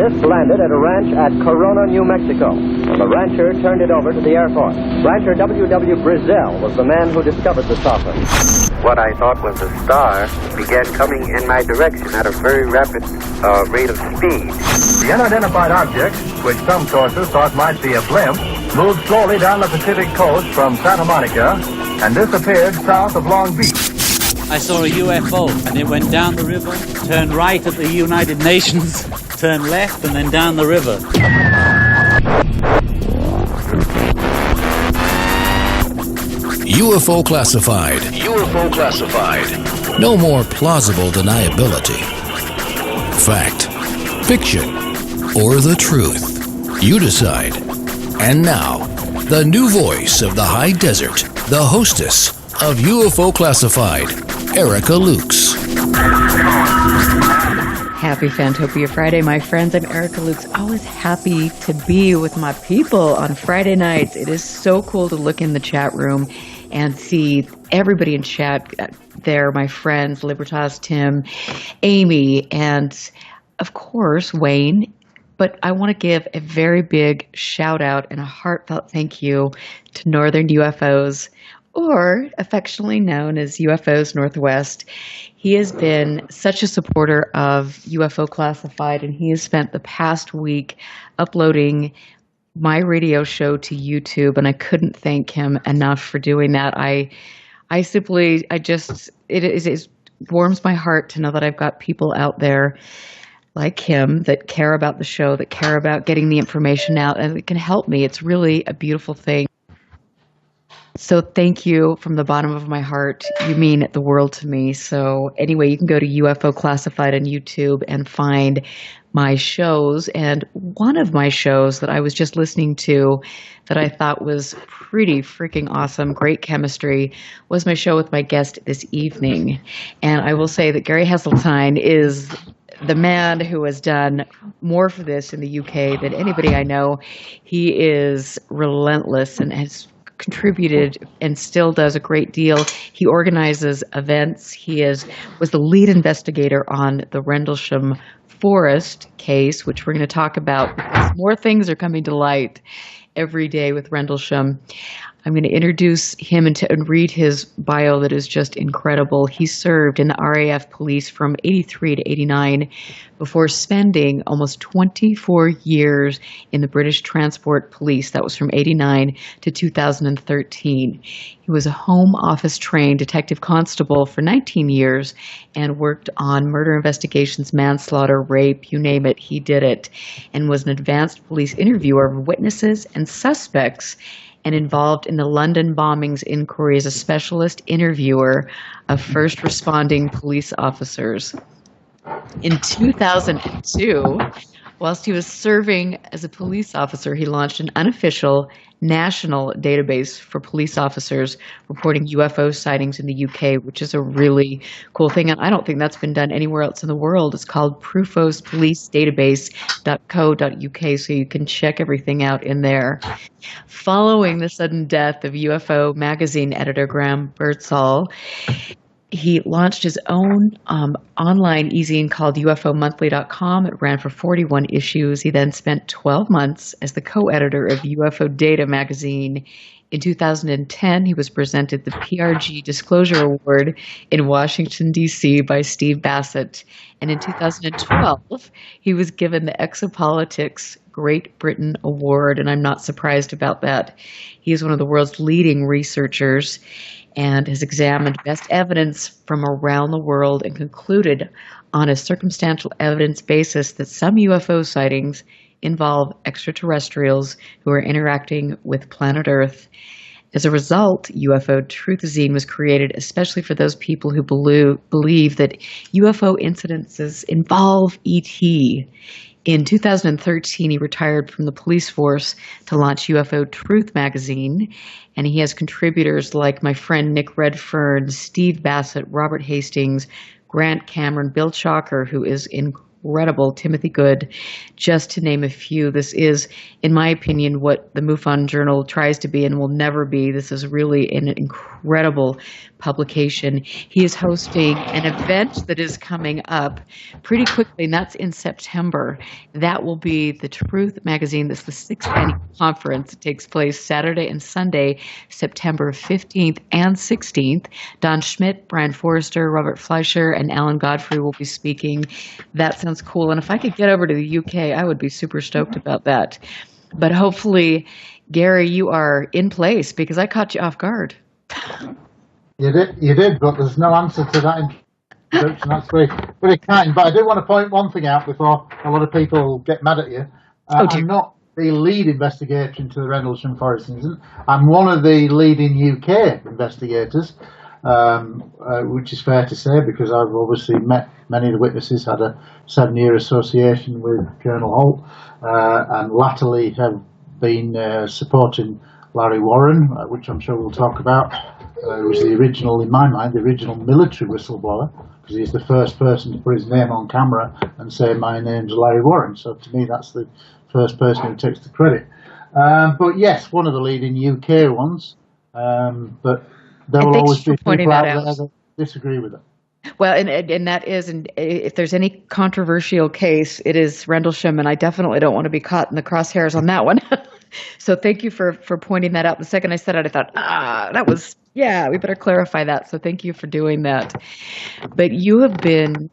This landed at a ranch at Corona, New Mexico. The rancher turned it over to the Air Force. Rancher W.W. Brazil was the man who discovered the saucer. What I thought was a star began coming in my direction at a very rapid rate of speed. The unidentified object, which some sources thought might be a blimp, moved slowly down the Pacific coast from Santa Monica and disappeared south of Long Beach. I saw a UFO, and it went down the river, turned right at the United Nations, turned left, and then down the river. UFO classified. UFO classified. No more plausible deniability. Fact, fiction, or the truth. You decide. And now, the new voice of the high desert, the hostess of UFO Classified, Erica Lukes. Happy Fantopia Friday, my friends. I'm Erica Lukes. Always happy to be with my people on Friday nights. It is so cool to look in the chat room and see everybody in chat there, my friends, Libertas, Tim, Amy, and of course, Wayne. But I want to give a very big shout out and a heartfelt thank you to Northern UFOs, or affectionately known as UFOs Northwest. He has been such a supporter of UFO Classified, and he has spent the past week uploading my radio show to YouTube, and I couldn't thank him enough for doing that. It warms my heart to know that I've got people out there like him that care about the show, that care about getting the information out, and it can help me. It's really a beautiful thing. So thank you from the bottom of my heart. You mean the world to me. So anyway, you can go to UFO Classified on YouTube and find my shows. And one of my shows that I was just listening to that I thought was pretty freaking awesome, great chemistry, was my show with my guest this evening. And I will say that Gary Heseltine is the man who has done more for this in the UK than anybody I know. He is relentless and has contributed and still does a great deal. He organizes events. He was the lead investigator on the Rendlesham Forest case, which we're going to talk about because more things are coming to light every day with Rendlesham. I'm going to introduce him and read his bio that is just incredible. He served in the RAF police from 83 to 89 before spending almost 24 years in the British Transport Police. That was from 89 to 2013. He was a Home Office trained detective constable for 19 years and worked on murder investigations, manslaughter, rape, you name it, he did it, and was an advanced police interviewer of witnesses and suspects, and involved in the London bombings inquiry as a specialist interviewer of first responding police officers. In 2002, whilst he was serving as a police officer, he launched an unofficial national database for police officers reporting UFO sightings in the UK, which is a really cool thing. And I don't think that's been done anywhere else in the world. It's called prufospolicedatabase.co.uk, so you can check everything out in there. Following the sudden death of UFO magazine editor Graham Birdsall, he launched his own online e-zine called UFOmonthly.com. It ran for 41 issues. He then spent 12 months as the co-editor of UFO Data magazine. In 2010, he was presented the PRG Disclosure Award in Washington, D.C. by Steve Bassett. And in 2012, he was given the Exopolitics Great Britain Award, and I'm not surprised about that. He is one of the world's leading researchers and has examined best evidence from around the world and concluded on a circumstantial evidence basis that some UFO sightings involve extraterrestrials who are interacting with planet Earth. As a result, UFO Truthzine was created especially for those people who believe that UFO incidences involve ET. In 2013, he retired from the police force to launch UFO Truth magazine, and he has contributors like my friend Nick Redfern, Steve Bassett, Robert Hastings, Grant Cameron, Bill Chalker, who is incredible incredible Timothy Good, just to name a few. This is, in my opinion, what the MUFON Journal tries to be and will never be. This is really an incredible publication. He is hosting an event that is coming up pretty quickly, and that's in September. That will be the Truth Magazine. That's the 6th annual conference. It takes place Saturday and Sunday, September 15th and 16th. Don Schmidt, Brian Forrester, Robert Fleischer, and Alan Godfrey will be speaking. That sounds cool. And if I could get over to the UK, I would be super stoked about that. But hopefully, Gary, you are in place because I caught you off guard. You did, but there's no answer to that introduction. That's very, very kind. But I do want to point one thing out before a lot of people get mad at you. I'm not the lead investigator into the Rendlesham Forest incident. I'm one of the leading UK investigators, which is fair to say because I've obviously met many of the witnesses, had a 7-year association with Colonel Holt, and latterly have been supporting Larry Warren, which I'm sure we'll talk about. Who was the original, in my mind, the original military whistleblower, because he's the first person to put his name on camera and say, my name's Larry Warren. So to me, that's the first person who takes the credit. But yes, one of the leading UK ones. But there will always be people out there that disagree with it. Well, and that is, and if there's any controversial case, it is Rendlesham, and I definitely don't want to be caught in the crosshairs on that one. So thank you for pointing that out. The second I said it, I thought, that was, we better clarify that. So thank you for doing that. But you have been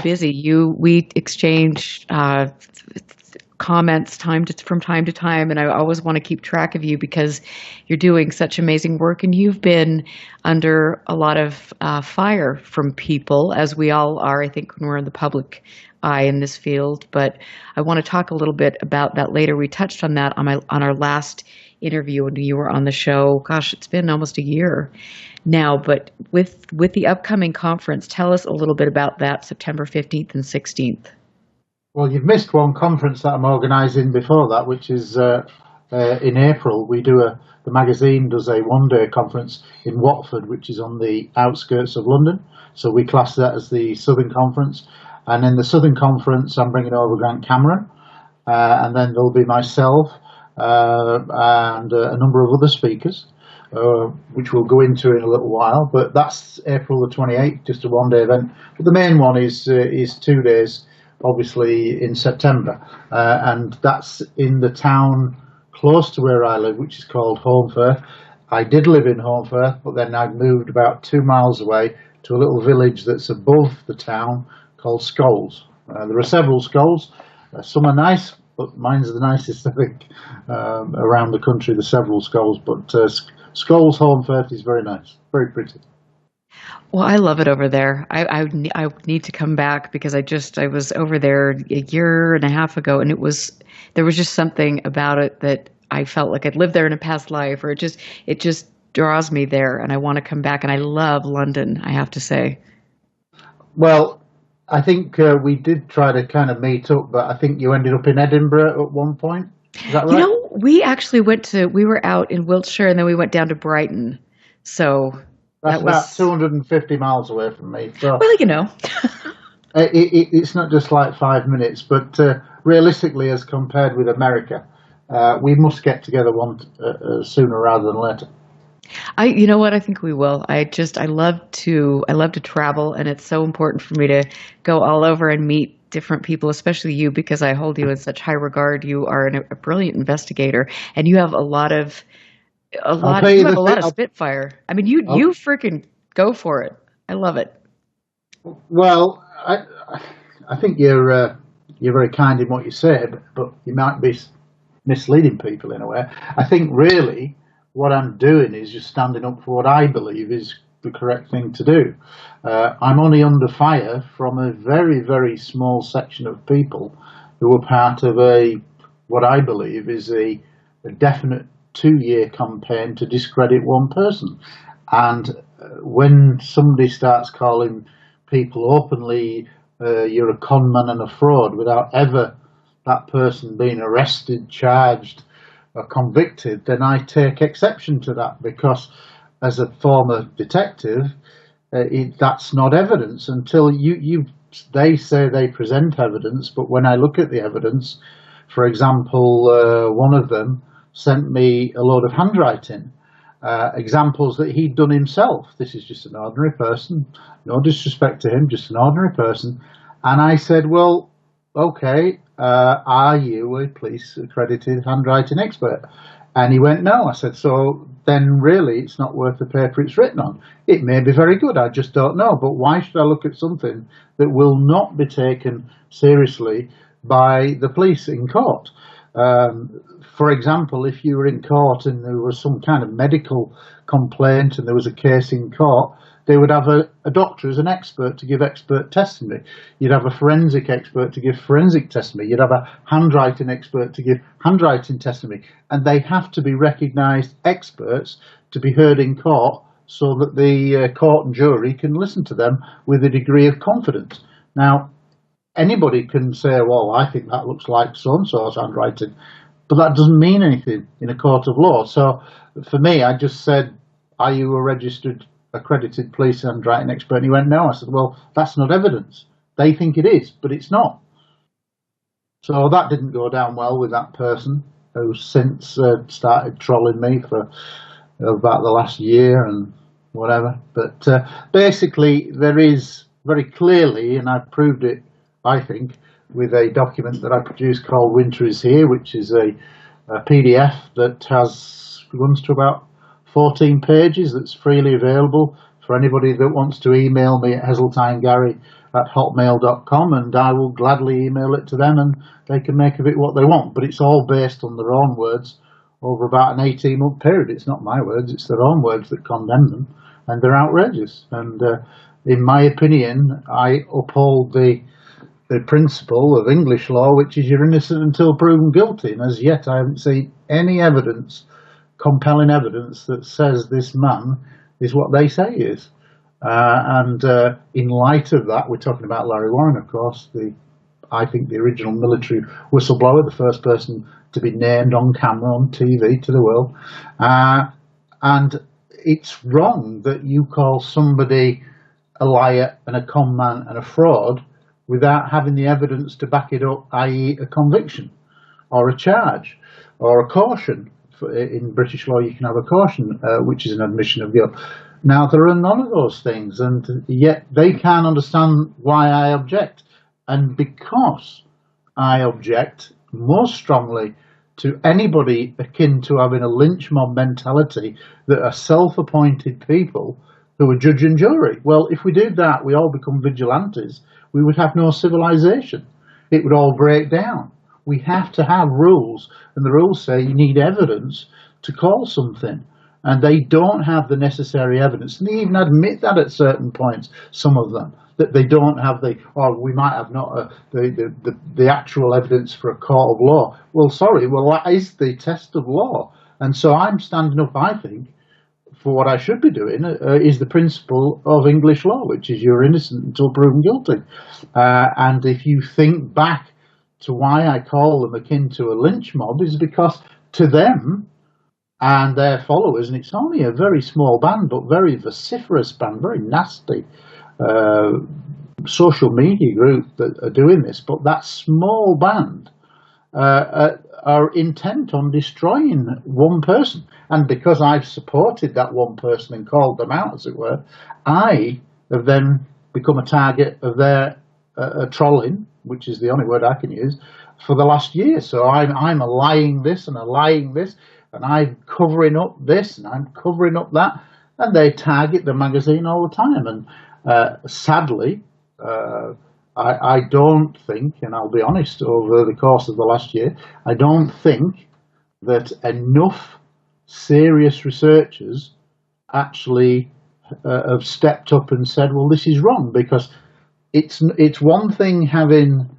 busy. We exchange comments from time to time, and I always want to keep track of you because you're doing such amazing work, and you've been under a lot of fire from people, as we all are, I think, when we're in the public eye in this field. But I want to talk a little bit about that later. We touched on that on our last interview when you were on the show. Gosh, it's been almost a year now. But with the upcoming conference, tell us a little bit about that, September 15th and 16th. Well, you've missed one conference that I'm organising before that, which is in April. The magazine does a one-day conference in Watford, which is on the outskirts of London. So we class that as the Southern Conference. And in the Southern Conference, I'm bringing over Grant Cameron, and then there'll be myself and a number of other speakers, which we'll go into in a little while. But that's April the 28th, just a one-day event. But the main one is 2 days, obviously in September, and that's in the town close to where I live, which is called Holmfirth. I did live in Holmfirth, but then I moved about 2 miles away to a little village that's above the town called Scholes. There are several Scholes. Some are nice, but mine's the nicest, I think, around the country. There's several Scholes, but Scholes Holmfirth is very nice, very pretty. Well, I love it over there. I need to come back because I was over there a year and a half ago, and there was just something about it that I felt like I'd lived there in a past life, or it just draws me there, and I want to come back. And I love London, I have to say. Well, I think we did try to kind of meet up, but I think you ended up in Edinburgh at one point. Is that right? We actually we were out in Wiltshire, and then we went down to Brighton. So that's about 250 miles away from me. So well, it's not just like 5 minutes, but realistically, as compared with America, we must get together sooner rather than later. You know what? I think we will. I love to travel, and it's so important for me to go all over and meet different people, especially you, because I hold you in such high regard. You are a brilliant investigator, and you have a lot of spitfire. I mean, you freaking go for it. I love it. Well, I think you're very kind in what you say, but you might be misleading people in a way. I think really what I'm doing is just standing up for what I believe is the correct thing to do. I'm only under fire from a very, very small section of people who are part of what I believe is a definite 2-year campaign to discredit one person. And when somebody starts calling people openly, you're a con man and a fraud, without ever that person being arrested, charged, or convicted, then I take exception to that, because as a former detective, that's not evidence until you've they say they present evidence, but when I look at the evidence, for example, one of them sent me a load of handwriting, examples that he'd done himself. This is just an ordinary person, no disrespect to him, just an ordinary person. And I said, well, okay, are you a police accredited handwriting expert? And he went, no. I said, so then really it's not worth the paper it's written on. It may be very good, I just don't know. But why should I look at something that will not be taken seriously by the police in court? For example, if you were in court and there was some kind of medical complaint and there was a case in court, they would have a doctor as an expert to give expert testimony. You'd have a forensic expert to give forensic testimony. You'd have a handwriting expert to give handwriting testimony. And they have to be recognised experts to be heard in court so that the court and jury can listen to them with a degree of confidence. Now, anybody can say, well, I think that looks like so-and-so's handwriting, but that doesn't mean anything in a court of law. So for me, I just said, are you a registered accredited police handwriting expert? And he went, no. I said, well, that's not evidence. They think it is, but it's not. So that didn't go down well with that person, who's since started trolling me for about the last year and whatever. But basically, there is very clearly, and I've proved it, I think, with a document that I produced called Winter is Here, which is a PDF that runs to about 14 pages, that's freely available for anybody that wants to email me at heseltinegary@hotmail.com, and I will gladly email it to them and they can make of it what they want. But it's all based on their own words over about an 18-month period. It's not my words, it's their own words that condemn them, and they're outrageous. And in my opinion, I uphold the principle of English law, which is you're innocent until proven guilty. And as yet, I haven't seen any evidence, compelling evidence, that says this man is what they say he is. And in light of that, we're talking about Larry Warren, of course, I think the original military whistleblower, the first person to be named on camera on TV to the world. And it's wrong that you call somebody a liar and a con man and a fraud without having the evidence to back it up, i.e. a conviction or a charge or a caution. In British law, you can have a caution, which is an admission of guilt. Now, there are none of those things, and yet they can't understand why I object. And because I object most strongly to anybody akin to having a lynch mob mentality that are self-appointed people who are judge and jury. Well, if we did that, we all become vigilantes. We would have no civilization. It would all break down. We have to have rules, and the rules say you need evidence to call something, and they don't have the necessary evidence. And they even admit that at certain points, some of them, that they don't have we might have not the actual evidence for a court of law. Well, sorry, that is the test of law. And so I'm standing up, I think, for what I should be doing, is the principle of English law, which is you're innocent until proven guilty. And if you think back to why I call them akin to a lynch mob, is because to them and their followers, and it's only a very small band, but very vociferous band, very nasty social media group that are doing this, but that small band are intent on destroying one person. And because I've supported that one person and called them out, as it were, I have then become a target of their trolling, which is the only word I can use, for the last year. So I'm allying this and allying this, and I'm covering up this and I'm covering up that, and they target the magazine all the time. And sadly, I don't think, and I'll be honest, over the course of the last year, I don't think that enough serious researchers actually have stepped up and said, well, this is wrong, because it's one thing having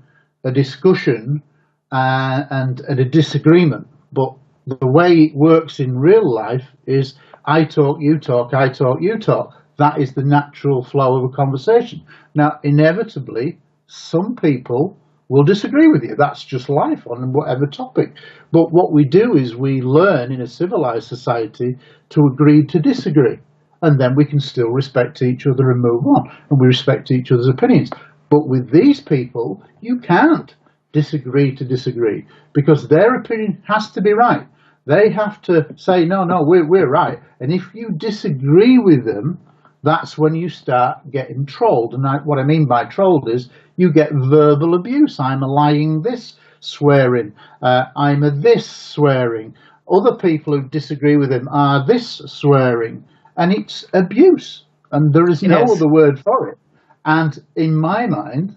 a discussion and a disagreement, but the way it works in real life is I talk, you talk, I talk, you talk. That is the natural flow of a conversation. Now, inevitably, some people will disagree with you. That's just life on whatever topic. But what we do is we learn in a civilized society to agree to disagree. And then we can still respect each other and move on. And we respect each other's opinions. But with these people, you can't disagree to disagree, because their opinion has to be right. They have to say, no, we're right. And if you disagree with them, that's when you start getting trolled. And what I mean by trolled is you get verbal abuse. I'm a lying this, swearing. I'm a this, swearing. Other people who disagree with him are this, swearing. And it's abuse. And there is no other word for it. And in my mind,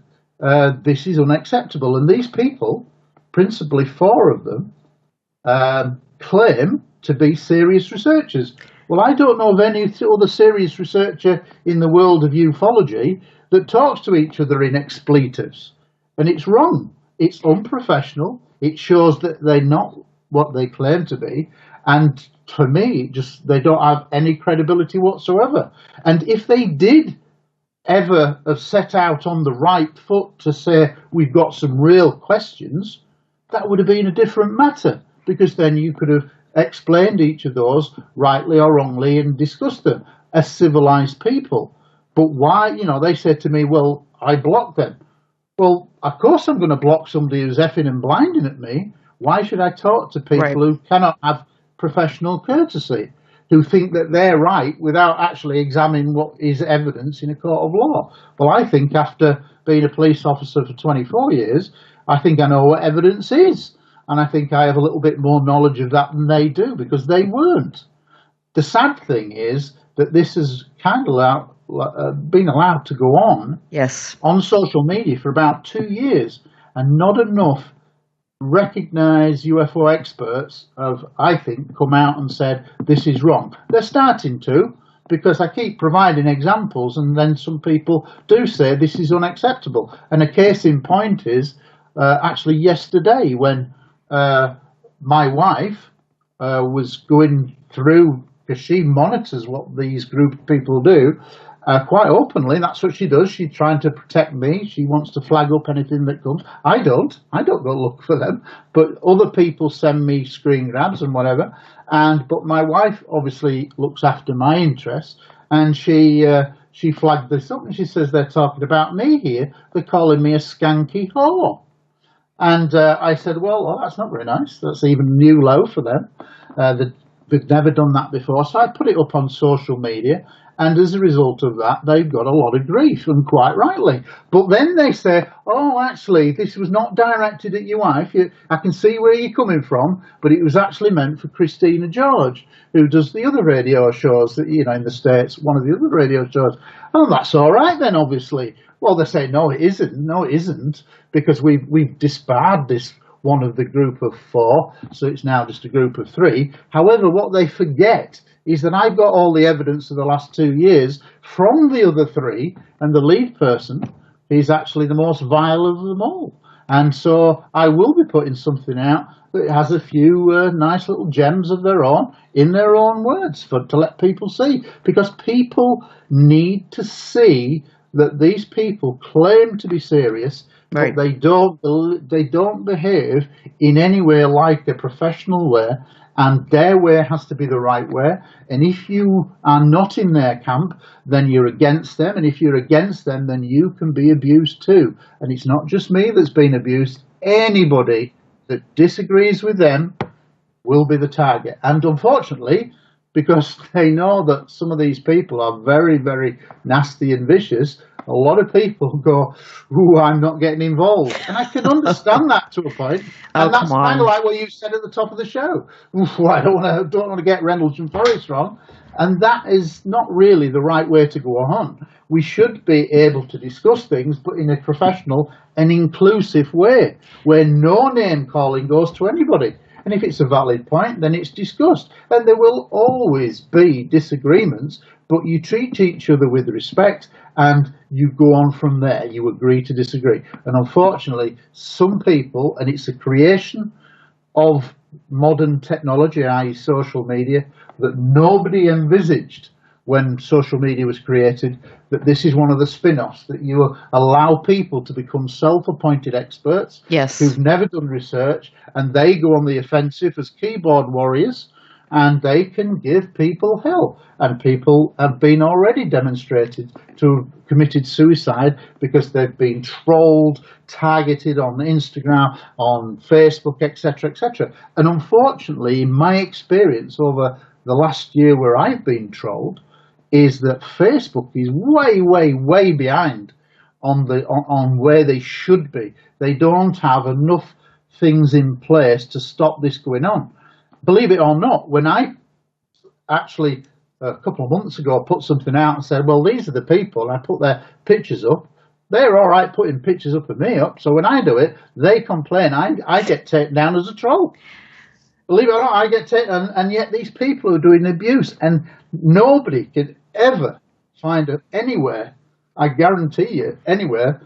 this is unacceptable. And these people, principally 4 of them, claim to be serious researchers. Well, I don't know of any other serious researcher in the world of ufology that talks to each other in expletives. And it's wrong. It's unprofessional. It shows that they're not what they claim to be. And for me, they don't have any credibility whatsoever. And if they did ever have set out on the right foot to say, we've got some real questions, that would have been a different matter, because then you could have explained each of those rightly or wrongly and discussed them as civilized people. But why, they said to me, well, I blocked them. Well, of course I'm going to block somebody who's effing and blinding at me. Why should I talk to people who cannot have professional courtesy, who think that they're right without actually examining what is evidence in a court of law? Well, I think after being a police officer for 24 years, I think I know what evidence is. And I think I have a little bit more knowledge of that than they do, because they weren't. The sad thing is that this has kind of been allowed to go on on social media for about 2 years, and not enough recognised UFO experts have, I think, come out and said this is wrong. They're starting to, because I keep providing examples, and then some people do say this is unacceptable. And a case in point is actually yesterday, when my wife was going through, because she monitors what these group of people do quite openly. That's what she does. She's trying to protect me. She wants to flag up anything that comes. I don't go look for them, but other people send me screen grabs and whatever. But my wife obviously looks after my interests, and she flagged this up, and she says they're talking about me here. They're calling me a skanky whore. And I said, well, that's not very nice. That's even new low for them. They've never done that before. So I put it up on social media. And as a result of that, they've got a lot of grief, and quite rightly. But then they say, oh, actually, this was not directed at your wife. I can see where you're coming from, but it was actually meant for Christina George, who does the other radio shows that, in the States, one of the other radio shows. Oh, that's all right then, obviously. Well, they say, no, it isn't. No, it isn't, because we've disbarred this one of the group of 4, so it's now just a group of 3. However, what they forget is that I've got all the evidence of the last 2 years from the other 3, and the lead person is actually the most vile of them all. And so I will be putting something out that has a few nice little gems of their own, in their own words, to let people see. Because people need to see that these people claim to be serious, but they don't behave in any way like a professional way. And their way has to be the right way. And if you are not in their camp, then you're against them. And if you're against them, then you can be abused too. And it's not just me that's been abused. Anybody that disagrees with them will be the target. And unfortunately, because they know that some of these people are very, very nasty and vicious, a lot of people go, ooh, I'm not getting involved. And I can understand that to a point. And that's kind of like what you said at the top of the show. Oof, I don't want to get Rendlesham Forest wrong. And that is not really the right way to go on. We should be able to discuss things, but in a professional and inclusive way, where no name calling goes to anybody. And if it's a valid point, then it's discussed. And there will always be disagreements, but you treat each other with respect and you go on from there. You agree to disagree. And unfortunately, some people, and it's a creation of modern technology, i.e. social media, that nobody envisaged when social media was created, that this is one of the spin-offs, that you allow people to become self-appointed experts who've never done research, and they go on the offensive as keyboard warriors, and they can give people hell. And people have been already demonstrated to have committed suicide because they've been trolled, targeted on Instagram, on Facebook, etc., etc. And unfortunately, in my experience over the last year where I've been trolled, is that Facebook is way, way, way behind on where they should be. They don't have enough things in place to stop this going on. Believe it or not, when I actually a couple of months ago put something out and said, well, these are the people, and I put their pictures up, they're all right putting pictures up of me up, so when I do it, they complain. I get taken down as a troll. Believe it or not, I get taken, and yet these people are doing abuse, and nobody can ever find anywhere, I guarantee you, anywhere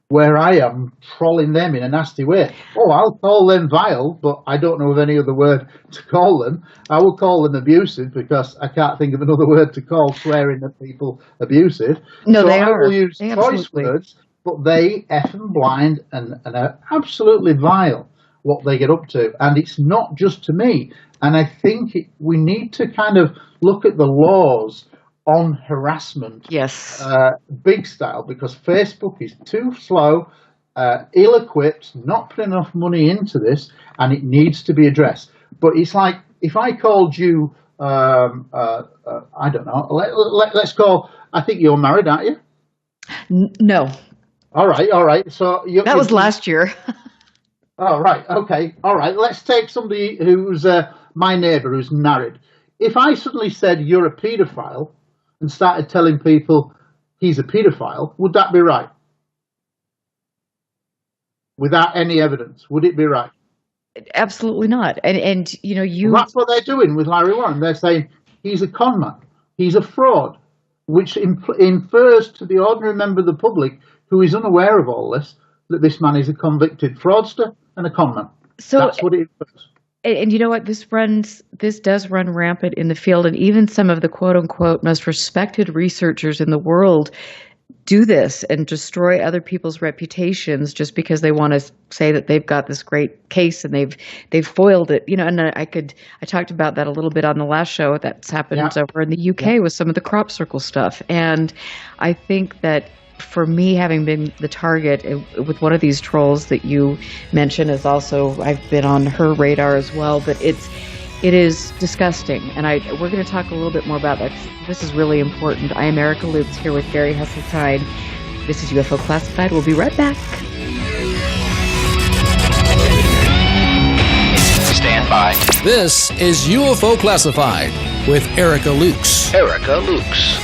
where I am trolling them in a nasty way. Oh, I'll call them vile, but I don't know of any other word to call them. I will call them abusive because I can't think of another word to call swearing at people abusive. No, so they I are. will use they choice absolutely. words, but they effing blind and are absolutely vile what they get up to. And it's not just to me. And I think we need to kind of look at the laws on harassment, Yes. big style, because Facebook is too slow, ill-equipped, not putting enough money into this, and it needs to be addressed. But it's like, if I called you, I don't know, let's call, I think you're married, aren't you? No. All right. So That was last year. Oh, right, okay, all right. Let's take somebody who's my neighbour who's married. If I suddenly said you're a paedophile and started telling people he's a paedophile, would that be right? Without any evidence, would it be right? Absolutely not. And you know, Well, that's what they're doing with Larry Warren. They're saying he's a con man, he's a fraud, which infers to the ordinary member of the public who is unaware of all this, that this man is a convicted fraudster and a con man. So that's what it infers. And you know what? This does run rampant in the field, and even some of the quote unquote most respected researchers in the world do this and destroy other people's reputations just because they want to say that they've got this great case and they've foiled it. You know, and I talked about that a little bit on the last show that's happened over in the UK with some of the crop circle stuff. And I think that for me, having been the target with one of these trolls that you mentioned, is also, I've been on her radar as well, but it is disgusting. And we're going to talk a little bit more about that. This is really important. I am Erica Lukes here with Gary Heseltine. This is UFO Classified. We'll be right back. Stand by. This is UFO Classified with Erica Lukes. Erica Lukes.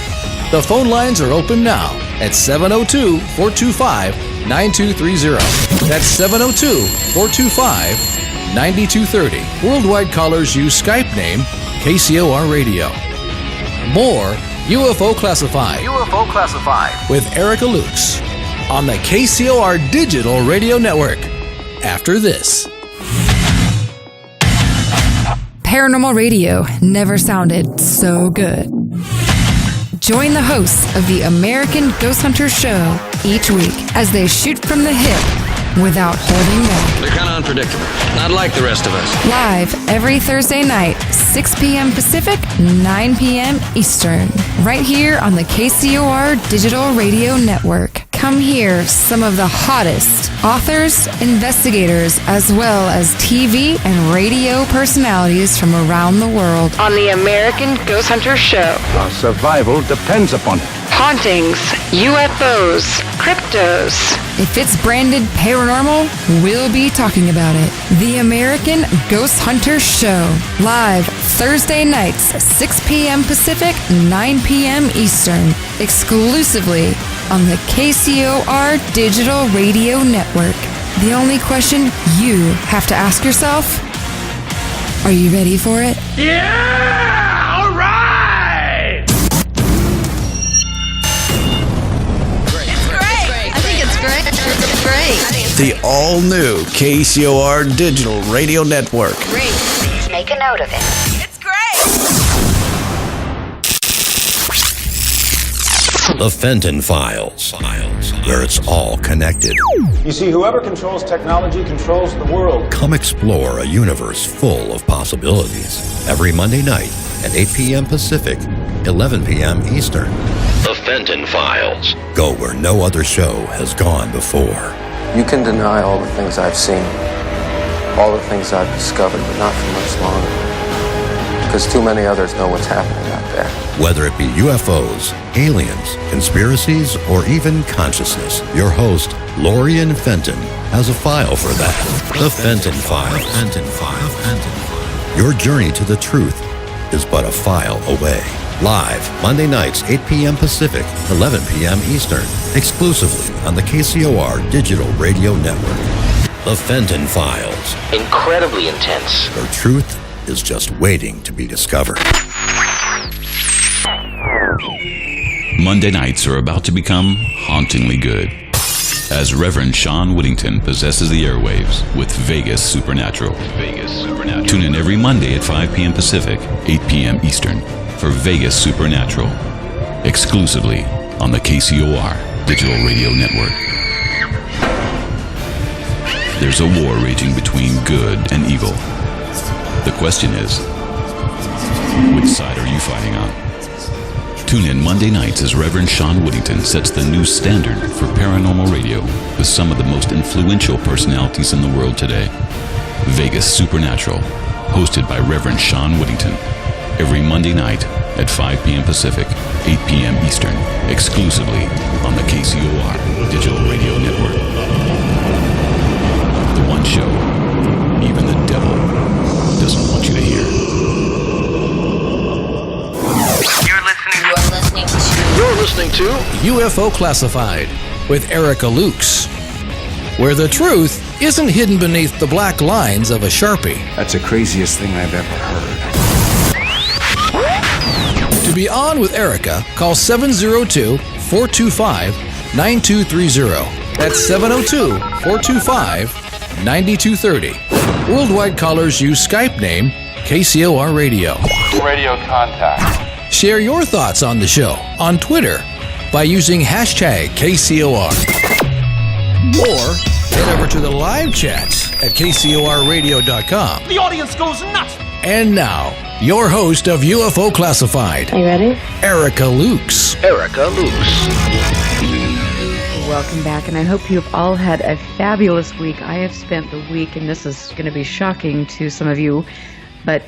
The phone lines are open now at 702-425-9230. That's 702-425-9230. Worldwide callers use Skype name KCOR Radio. More UFO Classified. UFO Classified. With Erica Lukes on the KCOR Digital Radio Network. After this. Paranormal radio never sounded so good. Join the hosts of the American Ghost Hunter Show each week as they shoot from the hip without holding back. They're kind of unpredictable, not like the rest of us. Live every Thursday night, 6 p.m. Pacific, 9 p.m. Eastern, right here on the KCOR Digital Radio Network. Come hear some of the hottest authors, investigators, as well as TV and radio personalities from around the world on the American Ghost Hunter Show. Our survival depends upon it. Hauntings, UFOs, cryptos. If it's branded paranormal, we'll be talking about it. The American Ghost Hunter Show. Live Thursday nights, 6 p.m. Pacific, 9 p.m. Eastern. Exclusively on the KCOR Digital Radio Network. The only question you have to ask yourself, are you ready for it? Yeah! All right! It's great. The all-new KCOR Digital Radio Network. Great. Make a note of it. It's great. The Fenton Files, where it's all connected. You see, whoever controls technology controls the world. Come explore a universe full of possibilities. Every Monday night at 8 p.m. Pacific, 11 p.m. Eastern. The Fenton Files. Go where no other show has gone before. You can deny all the things I've seen, all the things I've discovered, but not for much longer. Because too many others know what's happening out there. Whether it be UFOs, aliens, conspiracies, or even consciousness, your host, Lorian Fenton, has a file for that. The Fenton Files. Your journey to the truth is but a file away. Live, Monday nights, 8 p.m. Pacific, 11 p.m. Eastern, exclusively on the KCOR Digital Radio Network. The Fenton Files. Incredibly intense. Where truth is just waiting to be discovered. Monday nights are about to become hauntingly good, as Reverend Sean Whittington possesses the airwaves with Vegas Supernatural. Tune in every Monday at 5 p.m. Pacific, 8 p.m. Eastern for Vegas Supernatural, exclusively on the KCOR Digital Radio Network. There's a war raging between good and evil. The question is, which side are you fighting on? Tune in Monday nights as Reverend Sean Whittington sets the new standard for paranormal radio with some of the most influential personalities in the world today. Vegas Supernatural, hosted by Reverend Sean Whittington, every Monday night at 5 p.m. Pacific, 8 p.m. Eastern, exclusively on the KCOR Digital Radio Network. The one show even the devil doesn't want you to hear. You're listening to UFO Classified with Erica Lukes, where the truth isn't hidden beneath the black lines of a Sharpie. That's the craziest thing I've ever heard. To be on with Erica, call 702-425-9230. That's 702-425-9230. Worldwide callers use Skype name KCOR Radio. Radio contact. Share your thoughts on the show on Twitter by using hashtag KCOR. Or head over to the live chats at KCORradio.com. The audience goes nuts! And now, your host of UFO Classified. Are you ready? Erica Lukes. Welcome back, and I hope you've all had a fabulous week. I have spent the week, and this is going to be shocking to some of you, but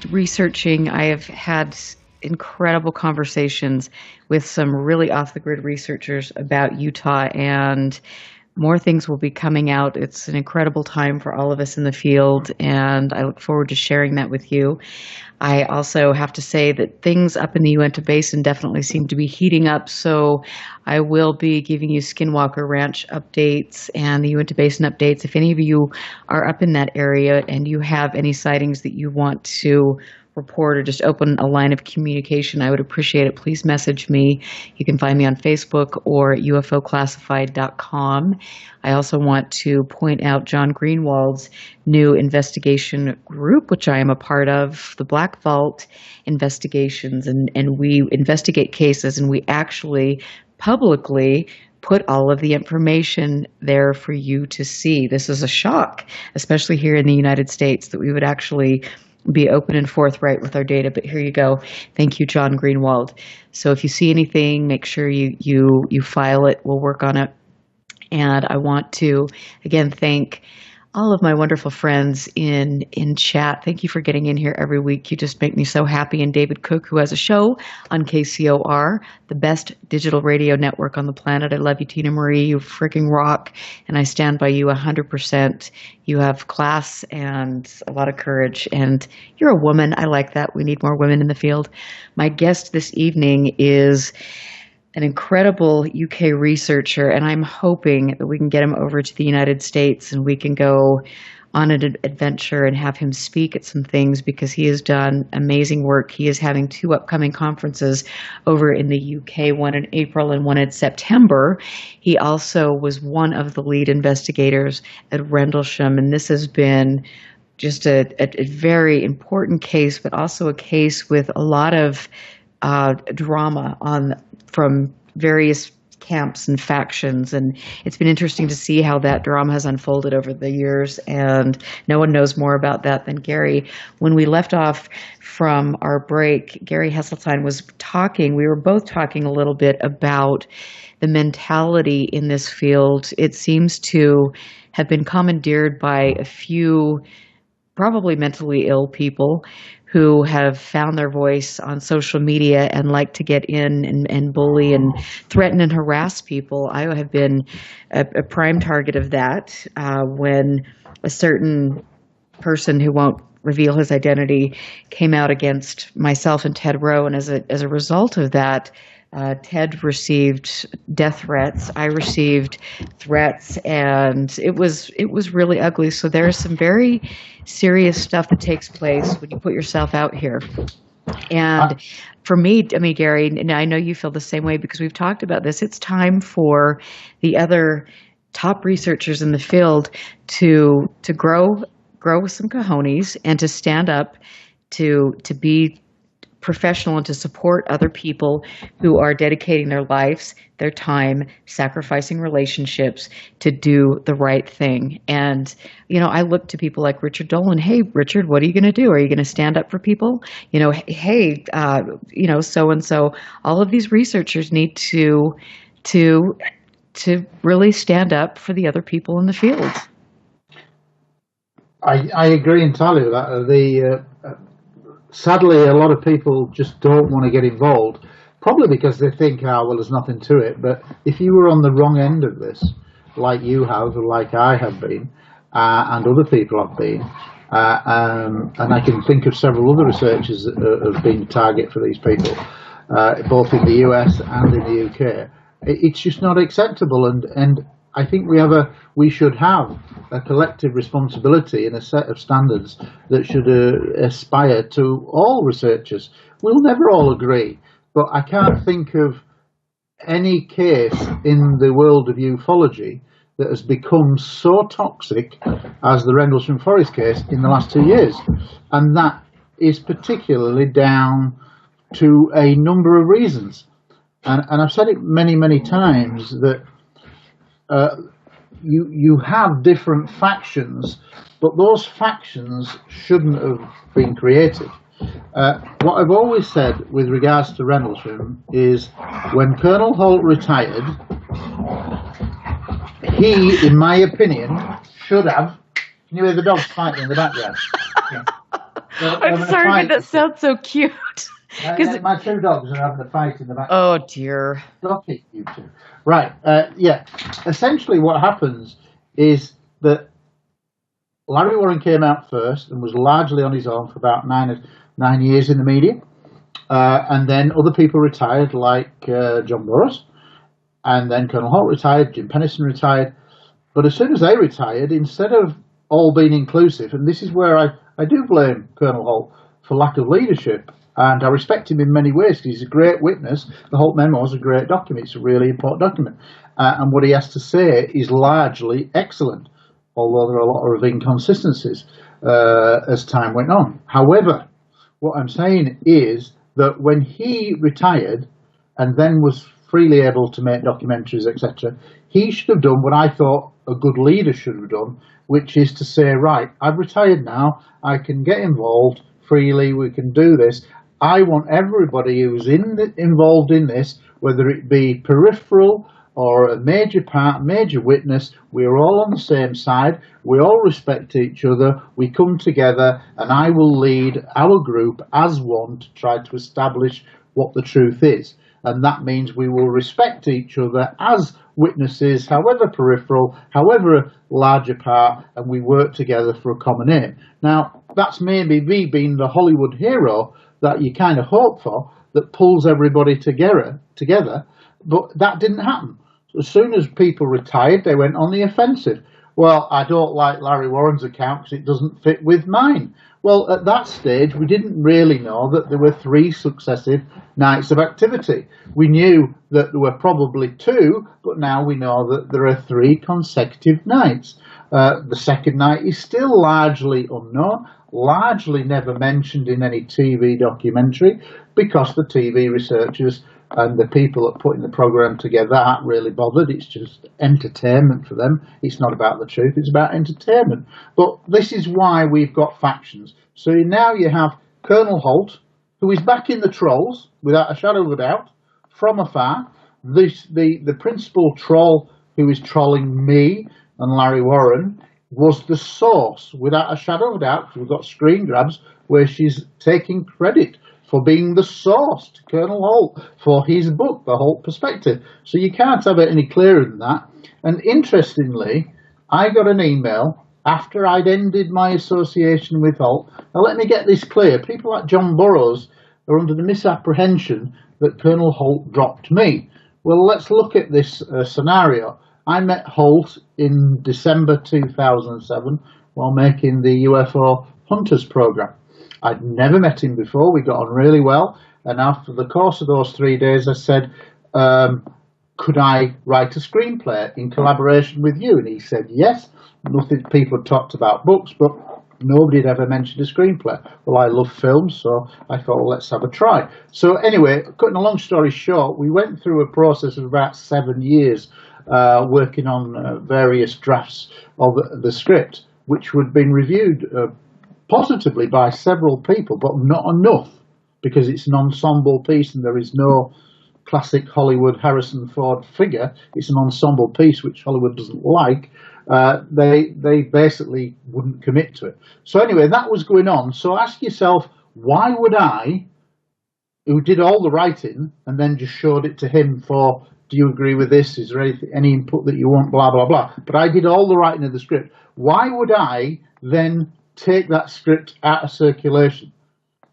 researching, I have had incredible conversations with some really off-the-grid researchers about Utah, and more things will be coming out. It's an incredible time for all of us in the field, and I look forward to sharing that with you. I also have to say that things up in the Uinta Basin definitely seem to be heating up, so I will be giving you Skinwalker Ranch updates and the Uinta Basin updates. If any of you are up in that area and you have any sightings that you want to report or just open a line of communication, I would appreciate it. Please message me. You can find me on Facebook or at UFOclassified.com. I also want to point out John Greenwald's new investigation group, which I am a part of, the Black Vault Investigations, and we investigate cases, and we actually publicly put all of the information there for you to see. This is a shock, especially here in the United States, that we would actually be open and forthright with our data, but here you go. Thank you, John Greenwald. So if you see anything, make sure you file it. We'll work on it. And I want to, again, thank all of my wonderful friends in chat. Thank you for getting in here every week. You just make me so happy. And David Cook, who has a show on KCOR, the best digital radio network on the planet. I love you, Tina Marie. You freaking rock. And I stand by you 100%. You have class and a lot of courage. And you're a woman. I like that. We need more women in the field. My guest this evening is an incredible UK researcher, and I'm hoping that we can get him over to the United States and we can go on an adventure and have him speak at some things, because he has done amazing work. He is having 2 upcoming conferences over in the UK, one in April and one in September. He also was one of the lead investigators at Rendlesham, and this has been just a very important case, but also a case with a lot of drama from various camps and factions, and it's been interesting to see how that drama has unfolded over the years, and no one knows more about that than Gary. When we left off from our break, Gary Heseltine was talking, we were both talking a little bit about the mentality in this field. It seems to have been commandeered by a few probably mentally ill people who have found their voice on social media and like to get in and bully and threaten and harass people. I have been a prime target of that when a certain person who won't reveal his identity came out against myself and Ted Rowe, and as a result of that, Ted received death threats. I received threats, and it was really ugly. So there's some very serious stuff that takes place when you put yourself out here. And for me, I mean, Gary, and I know you feel the same way because we've talked about this, it's time for the other top researchers in the field to grow with some cojones and to stand up to be professional and to support other people who are dedicating their lives, their time, sacrificing relationships to do the right thing. And, you know, I look to people like Richard Dolan. Hey, Richard, what are you going to do? Are you going to stand up for people? You know, hey, you know, so-and-so. All of these researchers need to really stand up for the other people in the field. I agree entirely with that. Sadly, a lot of people just don't want to get involved, probably because they think, well, there's nothing to it. But if you were on the wrong end of this, like you have, or like I have been, and other people have been, and I can think of several other researchers that have been a target for these people, both in the US and in the UK, it's just not acceptable. And I think we should have a collective responsibility and a set of standards that should aspire to all researchers. We'll never all agree, but I can't think of any case in the world of ufology that has become so toxic as the Rendlesham Forest case in the last 2 years. And that is particularly down to a number of reasons. And I've said it many, many times that you have different factions, but those factions shouldn't have been created. What I've always said with regards to Rendlesham is when Colonel Holt retired, he, in my opinion, should have... Can you hear the dogs fighting in the background? Yeah. I'm sorry, but that sounds so cute. My two dogs are having a fight in the back. Oh, dear. Stop it, you two. Right, yeah. Essentially what happens is that Larry Warren came out first and was largely on his own for about nine years in the media. And then other people retired, like John Burroughs. And then Colonel Holt retired, Jim Pennison retired. But as soon as they retired, instead of all being inclusive, and this is where I do blame Colonel Holt for lack of leadership, and I respect him in many ways because he's a great witness. The Holt Memo is a great document. It's a really important document. And what he has to say is largely excellent, although there are a lot of inconsistencies as time went on. However, what I'm saying is that when he retired and then was freely able to make documentaries, etc., he should have done what I thought a good leader should have done, which is to say, right, I've retired now, I can get involved freely, we can do this. I want everybody who's involved in this, whether it be peripheral or a major part, major witness, we're all on the same side, we all respect each other, we come together, and I will lead our group as one to try to establish what the truth is. And that means we will respect each other as witnesses, however peripheral, however a larger part, and we work together for a common aim. Now, that's maybe me being the Hollywood hero that you kind of hope for, that pulls everybody together, but that didn't happen. So as soon as people retired, they went on the offensive. Well, I don't like Larry Warren's account because it doesn't fit with mine. Well, at that stage, we didn't really know that there were 3 successive nights of activity. We knew that there were probably 2, but now we know that there are 3 consecutive nights. The second night is still largely unknown, largely never mentioned in any TV documentary, because the TV researchers and the people that are putting the programme together aren't really bothered. It's just entertainment for them. It's not about the truth, it's about entertainment. But this is why we've got factions. So now you have Colonel Holt, who is back in the trolls, without a shadow of a doubt, from afar. The principal troll who is trolling me and Larry Warren was the source, without a shadow of a doubt, because we've got screen grabs where she's taking credit for being the source to Colonel Holt for his book, The Holt Perspective. So you can't have it any clearer than that. And interestingly, I got an email after I'd ended my association with Holt. Now let me get this clear. People like John Burroughs are under the misapprehension that Colonel Holt dropped me. Well, let's look at this scenario. I met Holt in December 2007 while making the UFO Hunters program. I'd never met him before. We got on really well. And after the course of those 3 days, I said, could I write a screenplay in collaboration with you? And he said, yes. Nothing, people had talked about books, but nobody had ever mentioned a screenplay. Well, I love films, so I thought, well, let's have a try. So anyway, cutting a long story short, we went through a process of about 7 years working on various drafts of the script, which had been reviewed positively by several people, but not enough, because it's an ensemble piece and there is no classic Hollywood Harrison Ford figure. It's an ensemble piece which Hollywood doesn't like. They basically wouldn't commit to it. So anyway, that was going on. So ask yourself, why would I, who did all the writing and then just showed it to him for, do you agree with this? Is there any input that you want? Blah, blah, blah. But I did all the writing of the script. Why would I then take that script out of circulation?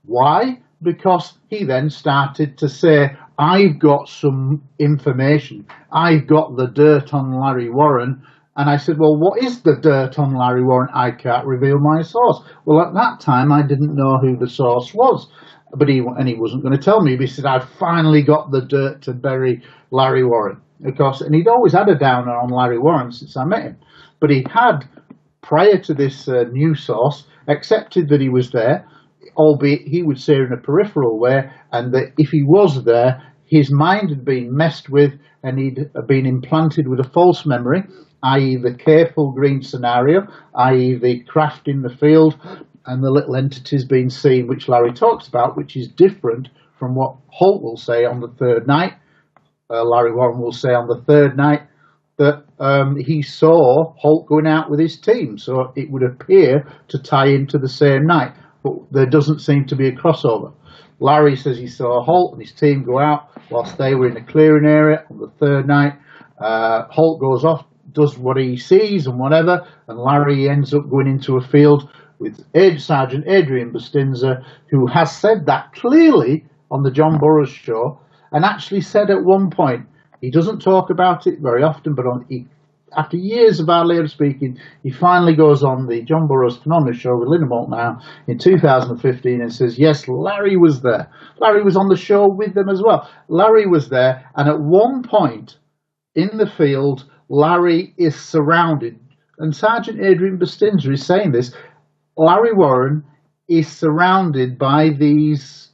Why? Because he then started to say, I've got some information. I've got the dirt on Larry Warren. And I said, well, what is the dirt on Larry Warren? I can't reveal my source. Well, at that time, I didn't know who the source was. But he wasn't going to tell me. But he said, I've finally got the dirt to bury Larry Warren. Of course, and he'd always had a downer on Larry Warren since I met him. But he had, prior to this new source, accepted that he was there, albeit he would say in a peripheral way, and that if he was there, his mind had been messed with and he'd been implanted with a false memory, i.e. the careful green scenario, i.e. the craft in the field and the little entities being seen, which Larry talks about, which is different from what Holt will say on the third night. Larry Warren will say on the third night that he saw Holt going out with his team, so it would appear to tie into the same night, but there doesn't seem to be a crossover. Larry says he saw Holt and his team go out whilst they were in a clearing area on the third night. Holt goes off, does what he sees and whatever, and Larry ends up going into a field with Sergeant Adrian Bustinza, who has said that clearly on the John Burroughs show, and actually said at one point, he doesn't talk about it very often, but after years of our later speaking, he finally goes on the John Burroughs Phenomena show with Lindemolt now in 2015 and says, yes, Larry was there. Larry was on the show with them as well. Larry was there, and at one point in the field, Larry is surrounded, and Sergeant Adrian Bustinza is saying this, Larry Warren is surrounded by these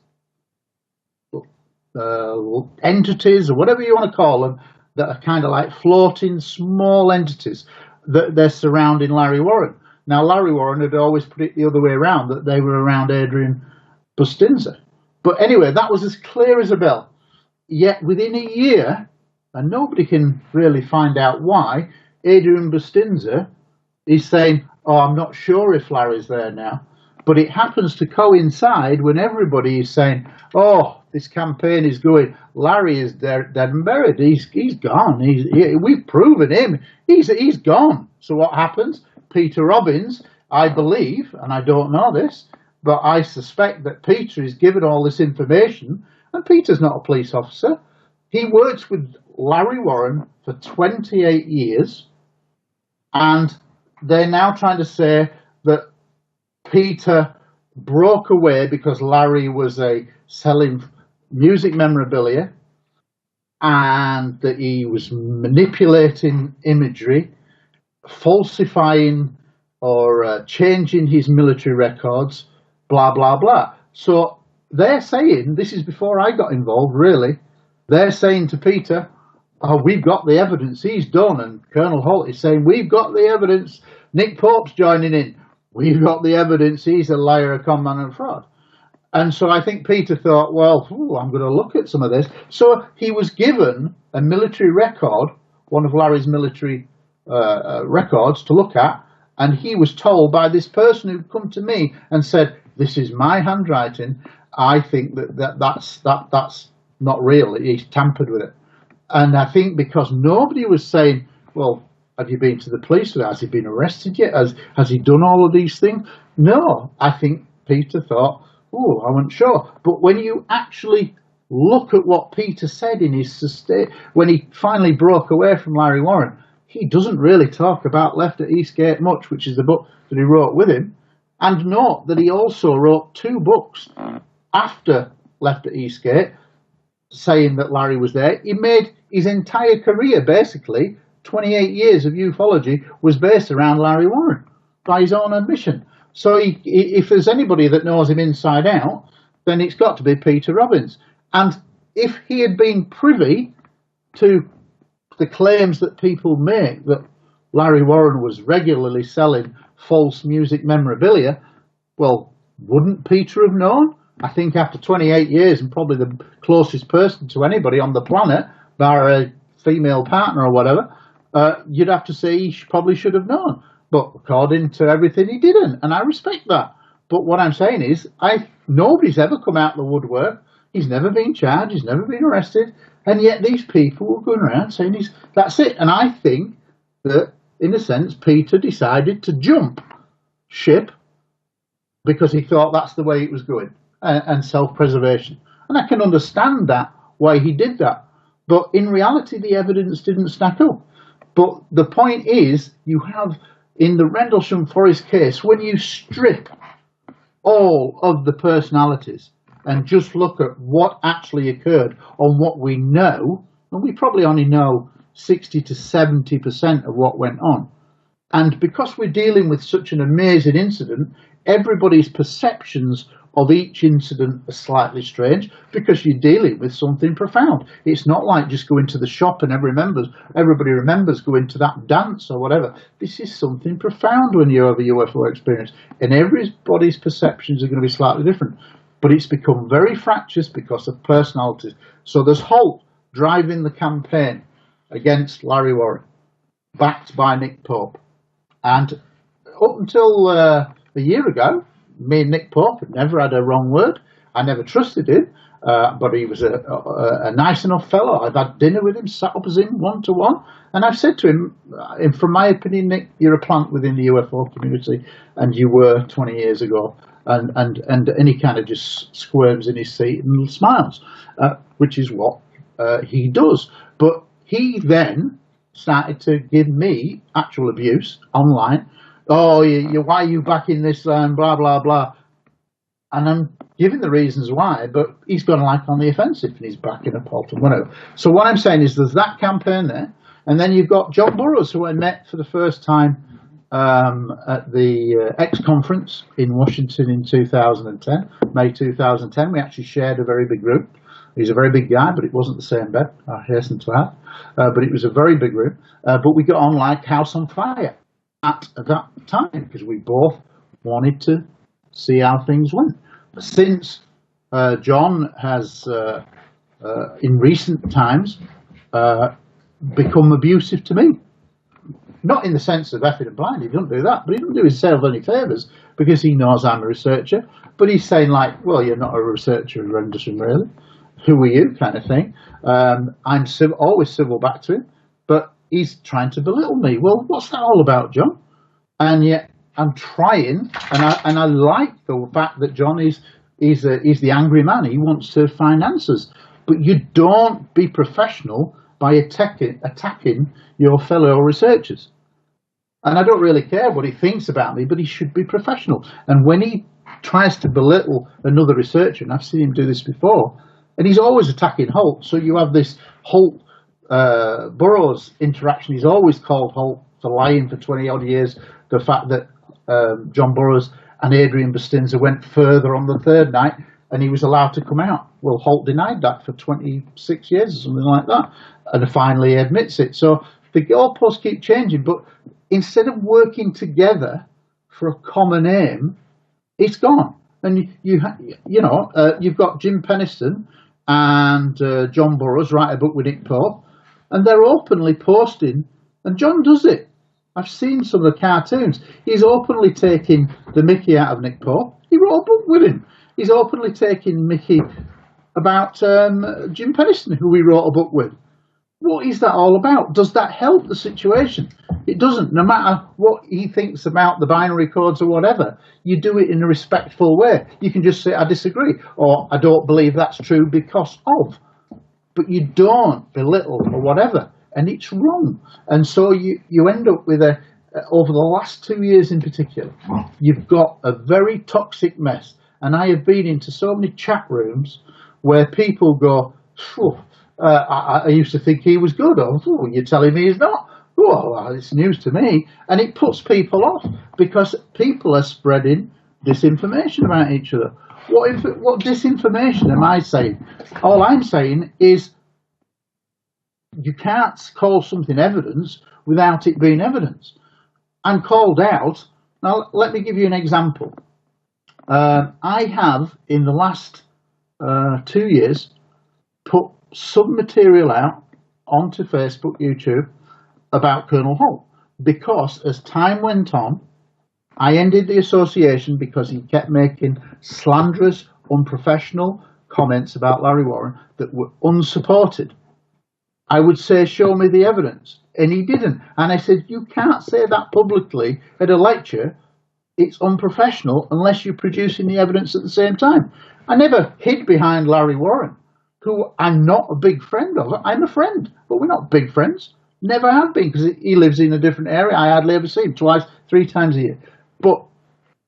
entities, or whatever you want to call them, that are kind of like floating small entities, that they're surrounding Larry Warren. Now, Larry Warren had always put it the other way around, that they were around Adrian Bustinza. But anyway, that was as clear as a bell. Yet within a year, and nobody can really find out why, Adrian Bustinza is saying, oh, I'm not sure if Larry's there now. But it happens to coincide when everybody is saying, oh, this campaign is going, Larry is dead and buried. He's gone. We've proven him. He's gone. So what happens? Peter Robbins, I believe, and I don't know this, but I suspect that Peter is given all this information, and Peter's not a police officer. He works with Larry Warren for 28 years, and they're now trying to say that Peter broke away because Larry was selling music memorabilia, and that he was manipulating imagery, falsifying or changing his military records, blah, blah, blah. So they're saying, this is before I got involved really, they're saying to Peter, oh, we've got the evidence, he's done. And Colonel Holt is saying, we've got the evidence, Nick Pope's joining in. We've got the evidence, he's a liar, a con man and a fraud. And so I think Peter thought, well, I'm going to look at some of this. So he was given a military record, one of Larry's military records to look at, and he was told by this person who'd come to me and said, this is my handwriting, I think that's not real, he's tampered with it. And I think because nobody was saying, well, have you been to the police? Has he been arrested yet? Has he done all of these things? No, I think Peter thought, I wasn't sure. But when you actually look at what Peter said in his when he finally broke away from Larry Warren, he doesn't really talk about Left at Eastgate much, which is the book that he wrote with him. And note that he also wrote 2 books after Left at Eastgate, saying that Larry was there. He made his entire career, basically, 28 years of ufology, was based around Larry Warren, by his own admission. So if there's anybody that knows him inside out, then it's got to be Peter Robbins. And if he had been privy to the claims that people make that Larry Warren was regularly selling false music memorabilia, well, wouldn't Peter have known? I think after 28 years, and probably the closest person to anybody on the planet, bar a female partner or whatever, you'd have to say he probably should have known. But according to everything, he didn't, and I respect that. But what I'm saying is, nobody's ever come out of the woodwork. He's never been charged. He's never been arrested. And yet these people were going around saying that's it. And I think that, in a sense, Peter decided to jump ship because he thought that's the way it was going, and self-preservation. And I can understand that, why he did that. But in reality, the evidence didn't stack up. But the point is, you have, in the Rendlesham Forest case, when you strip all of the personalities and just look at what actually occurred on what we know, and we probably only know 60 to 70% of what went on. And because we're dealing with such an amazing incident, everybody's perceptions of each incident are slightly strange because you're dealing with something profound. It's not like just going to the shop and everybody remembers going to that dance or whatever. This is something profound when you have a UFO experience, and everybody's perceptions are going to be slightly different. But it's become very fractious because of personalities. So there's Holt driving the campaign against Larry Warren, backed by Nick Pope. And up until a year ago, me and Nick Pope had never had a wrong word. I never trusted him, but he was a nice enough fellow. I've had dinner with him, sat opposite him one-to-one, and I've said to him, from my opinion, Nick, you're a plant within the UFO community, and you were 20 years ago. And he kind of just squirms in his seat and smiles, which is what he does. But he then started to give me actual abuse online. Oh, why are you backing this blah, blah, blah. And I'm giving the reasons why, but he's gone like on the offensive and he's backing up Alton, whatever. So what I'm saying is there's that campaign there, and then you've got John Burroughs, who I met for the first time at the X conference in Washington in 2010, May 2010. We actually shared a very big group. He's a very big guy, but it wasn't the same bed, I hasten to add. But it was a very big group. But we got on like house on fire at that time because we both wanted to see how things went. But since John has, in recent times, become abusive to me, not in the sense of effing and blind, he doesn't do that, but he doesn't do himself any favours because he knows I'm a researcher. But he's saying like, well, you're not a researcher in Rendlesham, really. Who are you, kind of thing. I'm always civil back to him, but he's trying to belittle me. Well, what's that all about, John? And yet I'm trying, and I like the fact that John is the angry man. He wants to find answers. But you don't be professional by attacking your fellow researchers. And I don't really care what he thinks about me, but he should be professional. And when he tries to belittle another researcher, and I've seen him do this before, and he's always attacking Holt, so you have this Holt Burroughs interaction. He's always called Holt for lying for 20 odd years. The fact that John Burroughs and Adrian Bustinza went further on the third night and he was allowed to come out. Well, Holt denied that for 26 years or something like that, and finally he admits it. So the goalposts keep changing, but instead of working together for a common aim, it's gone. And you've got Jim Penniston and John Burroughs write a book with Nick Pope, and they're openly posting, and John does it. I've seen some of the cartoons. He's openly taking the mickey out of Nick Pope. He wrote a book with him. He's openly taking mickey about Jim Penniston, who he wrote a book with. What is that all about? Does that help the situation? It doesn't. No matter what he thinks about the binary codes or whatever, you do it in a respectful way. You can just say, I disagree, or I don't believe that's true because of. But you don't belittle or whatever, and it's wrong. And so you end up with over the last 2 years in particular, you've got a very toxic mess. And I have been into so many chat rooms where people go, I used to think he was good. Oh, you're telling me he's not? Oh, it's news to me. And it puts people off because people are spreading disinformation about each other. What disinformation am I saying? All I'm saying is you can't call something evidence without it being evidence. I'm called out. Now, let me give you an example. I have, in the last 2 years, put some material out onto Facebook, YouTube, about Colonel Holt, because as time went on, I ended the association because he kept making slanderous, unprofessional comments about Larry Warren that were unsupported. I would say, show me the evidence, and he didn't. And I said, you can't say that publicly at a lecture. It's unprofessional unless you're producing the evidence at the same time. I never hid behind Larry Warren, who I'm not a big friend of. I'm a friend, but we're not big friends. Never have been, because he lives in a different area. I hardly ever see him, 3 times a year. But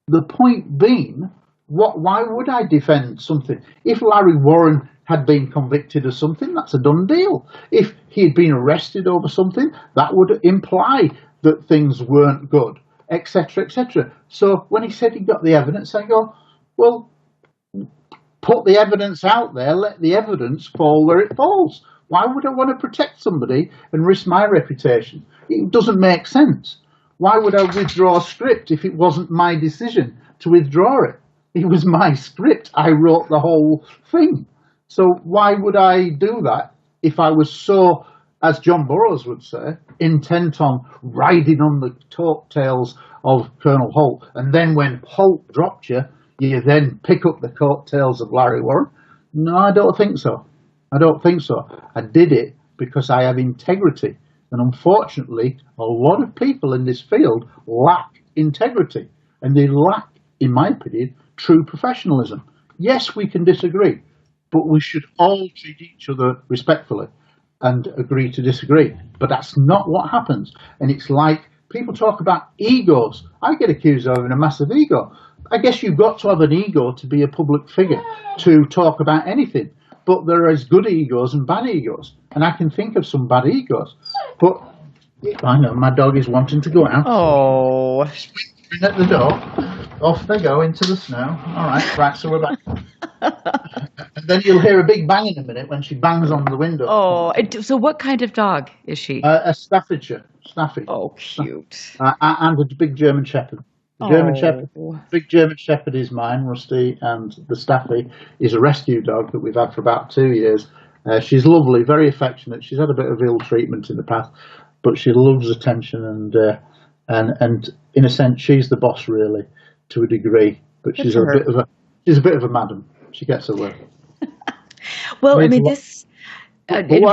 the point being, why would I defend something? If Larry Warren had been convicted of something, that's a done deal. If he had been arrested over something, that would imply that things weren't good, etc., etc. So when he said he got the evidence, I go, well, put the evidence out there, let the evidence fall where it falls. Why would I want to protect somebody and risk my reputation? It doesn't make sense. Why would I withdraw a script if it wasn't my decision to withdraw it? It was my script. I wrote the whole thing. So why would I do that if I was so, as John Burroughs would say, intent on riding on the coattails of Colonel Holt? And then when Holt dropped you, you then pick up the coattails of Larry Warren? No, I don't think so. I don't think so. I did it because I have integrity. And unfortunately, a lot of people in this field lack integrity. And they lack, in my opinion, true professionalism. Yes, we can disagree, but we should all treat each other respectfully and agree to disagree. But that's not what happens. And it's like people talk about egos. I get accused of having a massive ego. I guess you've got to have an ego to be a public figure, to talk about anything. But there is good egos and bad egos. And I can think of some bad egos. But I know my dog is wanting to go out. Oh. At the door. Off they go into the snow. All right, so we're back. And then you'll hear a big bang in a minute when she bangs on the window. Oh, so what kind of dog is she? A Staffordshire. Staffy. Oh, cute. And a big German Shepherd. Big German Shepherd is mine, Rusty, and the Staffy is a rescue dog that we've had for about 2 years. She's lovely, very affectionate. She's had a bit of ill treatment in the past, but she loves attention, and in a sense, she's the boss really, to a degree. But she's a bit of a madam. She gets her way. Well, I mean,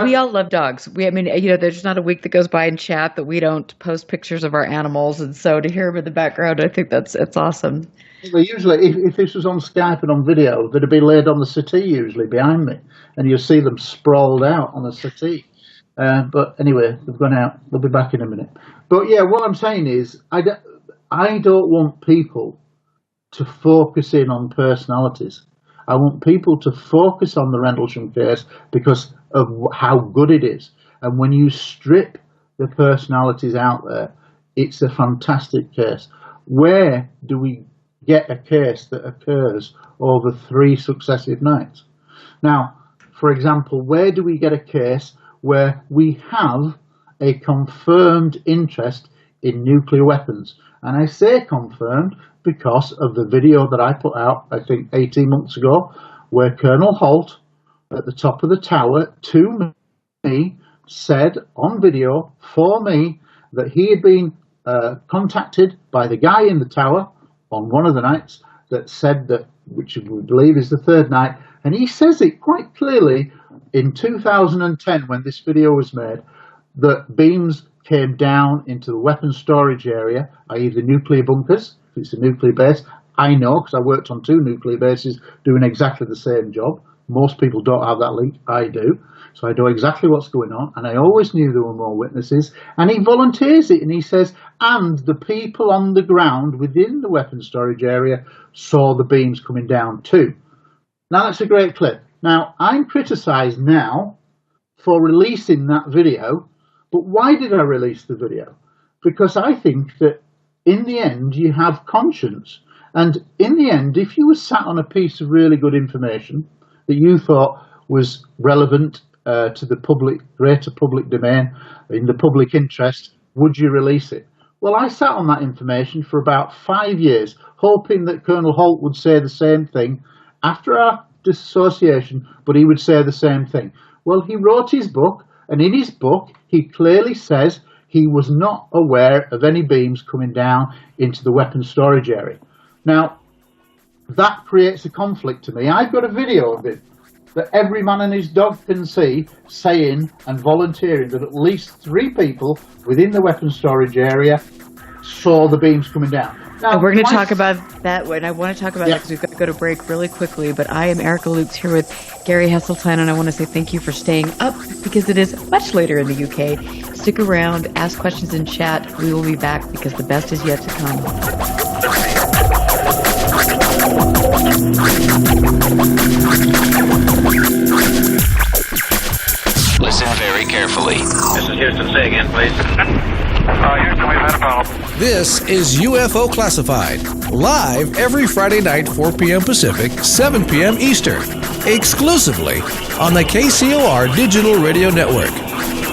we all love dogs. There's not a week that goes by in chat that we don't post pictures of our animals, and so to hear them in the background, I think it's awesome. Well, usually, if this was on Skype and on video, they'd be laid on the settee usually behind me, and you'll see them sprawled out on the settee. But anyway, they've gone out. They'll be back in a minute. But yeah, what I'm saying is, I don't want people to focus in on personalities. I want people to focus on the Rendlesham case because of how good it is. And when you strip the personalities out there, it's a fantastic case. Where do we get a case that occurs over 3 successive nights. Now, for example, where do we get a case where we have a confirmed interest in nuclear weapons? And I say confirmed because of the video that I put out, I think 18 months ago, where Colonel Holt at the top of the tower to me said on video for me that he had been contacted by the guy in the tower on one of the nights that said that, which we believe is the 3rd night, and he says it quite clearly in 2010 when this video was made, that beams came down into the weapons storage area, i.e. the nuclear bunkers. If it's a nuclear base, I know because I worked on 2 nuclear bases doing exactly the same job. Most people don't have that link, I do. So I know exactly what's going on, and I always knew there were more witnesses. And he volunteers it, and he says, and the people on the ground within the weapons storage area saw the beams coming down too. Now that's a great clip. Now, I'm criticised now for releasing that video, but why did I release the video? Because I think that in the end you have conscience, and in the end, if you were sat on a piece of really good information that you thought was relevant to the greater public domain, in the public interest, would you release it? Well, I sat on that information for about 5 years, hoping that Colonel Holt would say the same thing after our dissociation, but he would say the same thing. Well, he wrote his book, and in his book, he clearly says he was not aware of any beams coming down into the weapons storage area. Now, that creates a conflict to me. I've got a video of it that every man and his dog can see, saying and volunteering that at least 3 people within the weapons storage area saw the beams coming down. Now, we're going to talk about that, and I want to talk about that because we've got to go to break really quickly, but I am Erica Lukes here with Gary Heseltine, and I want to say thank you for staying up because it is much later in the UK. Stick around, ask questions in chat. We will be back because the best is yet to come. Listen very carefully. This is Houston. Say again, please. Houston, we've had a problem. This is UFO Classified, live every Friday night, 4 p.m. Pacific, 7 p.m. Eastern, exclusively on the KCOR Digital Radio Network.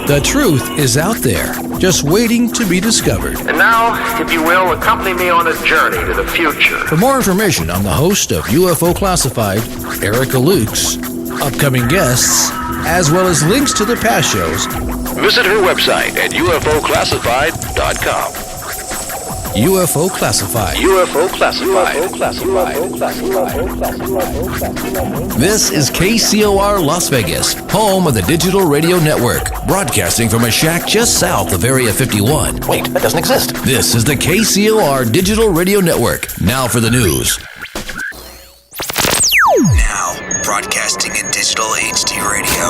The truth is out there, just waiting to be discovered. And now, if you will, accompany me on a journey to the future. For more information on the host of UFO Classified, Erica Lukes, upcoming guests, as well as links to the past shows, visit her website at UFOclassified.com. UFO Classified. UFO Classified. This is KCOR Las Vegas, home of the Digital Radio Network, broadcasting from a shack just south of Area 51. Wait, that doesn't exist. This is the KCOR Digital Radio Network. Now for the news. Now, broadcasting in digital HD radio.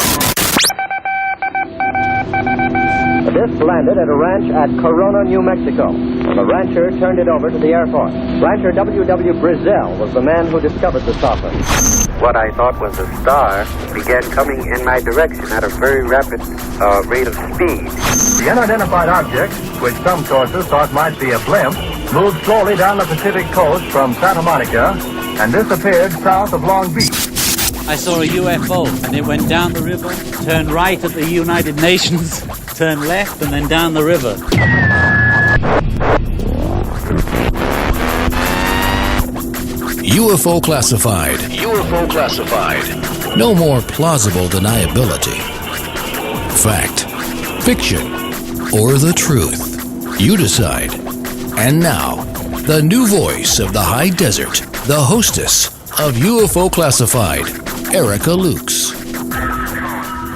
This landed at a ranch at Corona, New Mexico. The rancher turned it over to the Air Force. Rancher W.W. Brazil was the man who discovered the saucer. What I thought was a star began coming in my direction at a very rapid rate of speed. The unidentified object, which some sources thought might be a blimp, moved slowly down the Pacific coast from Santa Monica and disappeared south of Long Beach. I saw a UFO, and it went down the river, turned right at the United Nations, turned left, and then down the river. UFO Classified. UFO Classified. No more plausible deniability. Fact, fiction, or the truth. You decide. And now, the new voice of the high desert, the hostess of UFO Classified, Erica Lukes.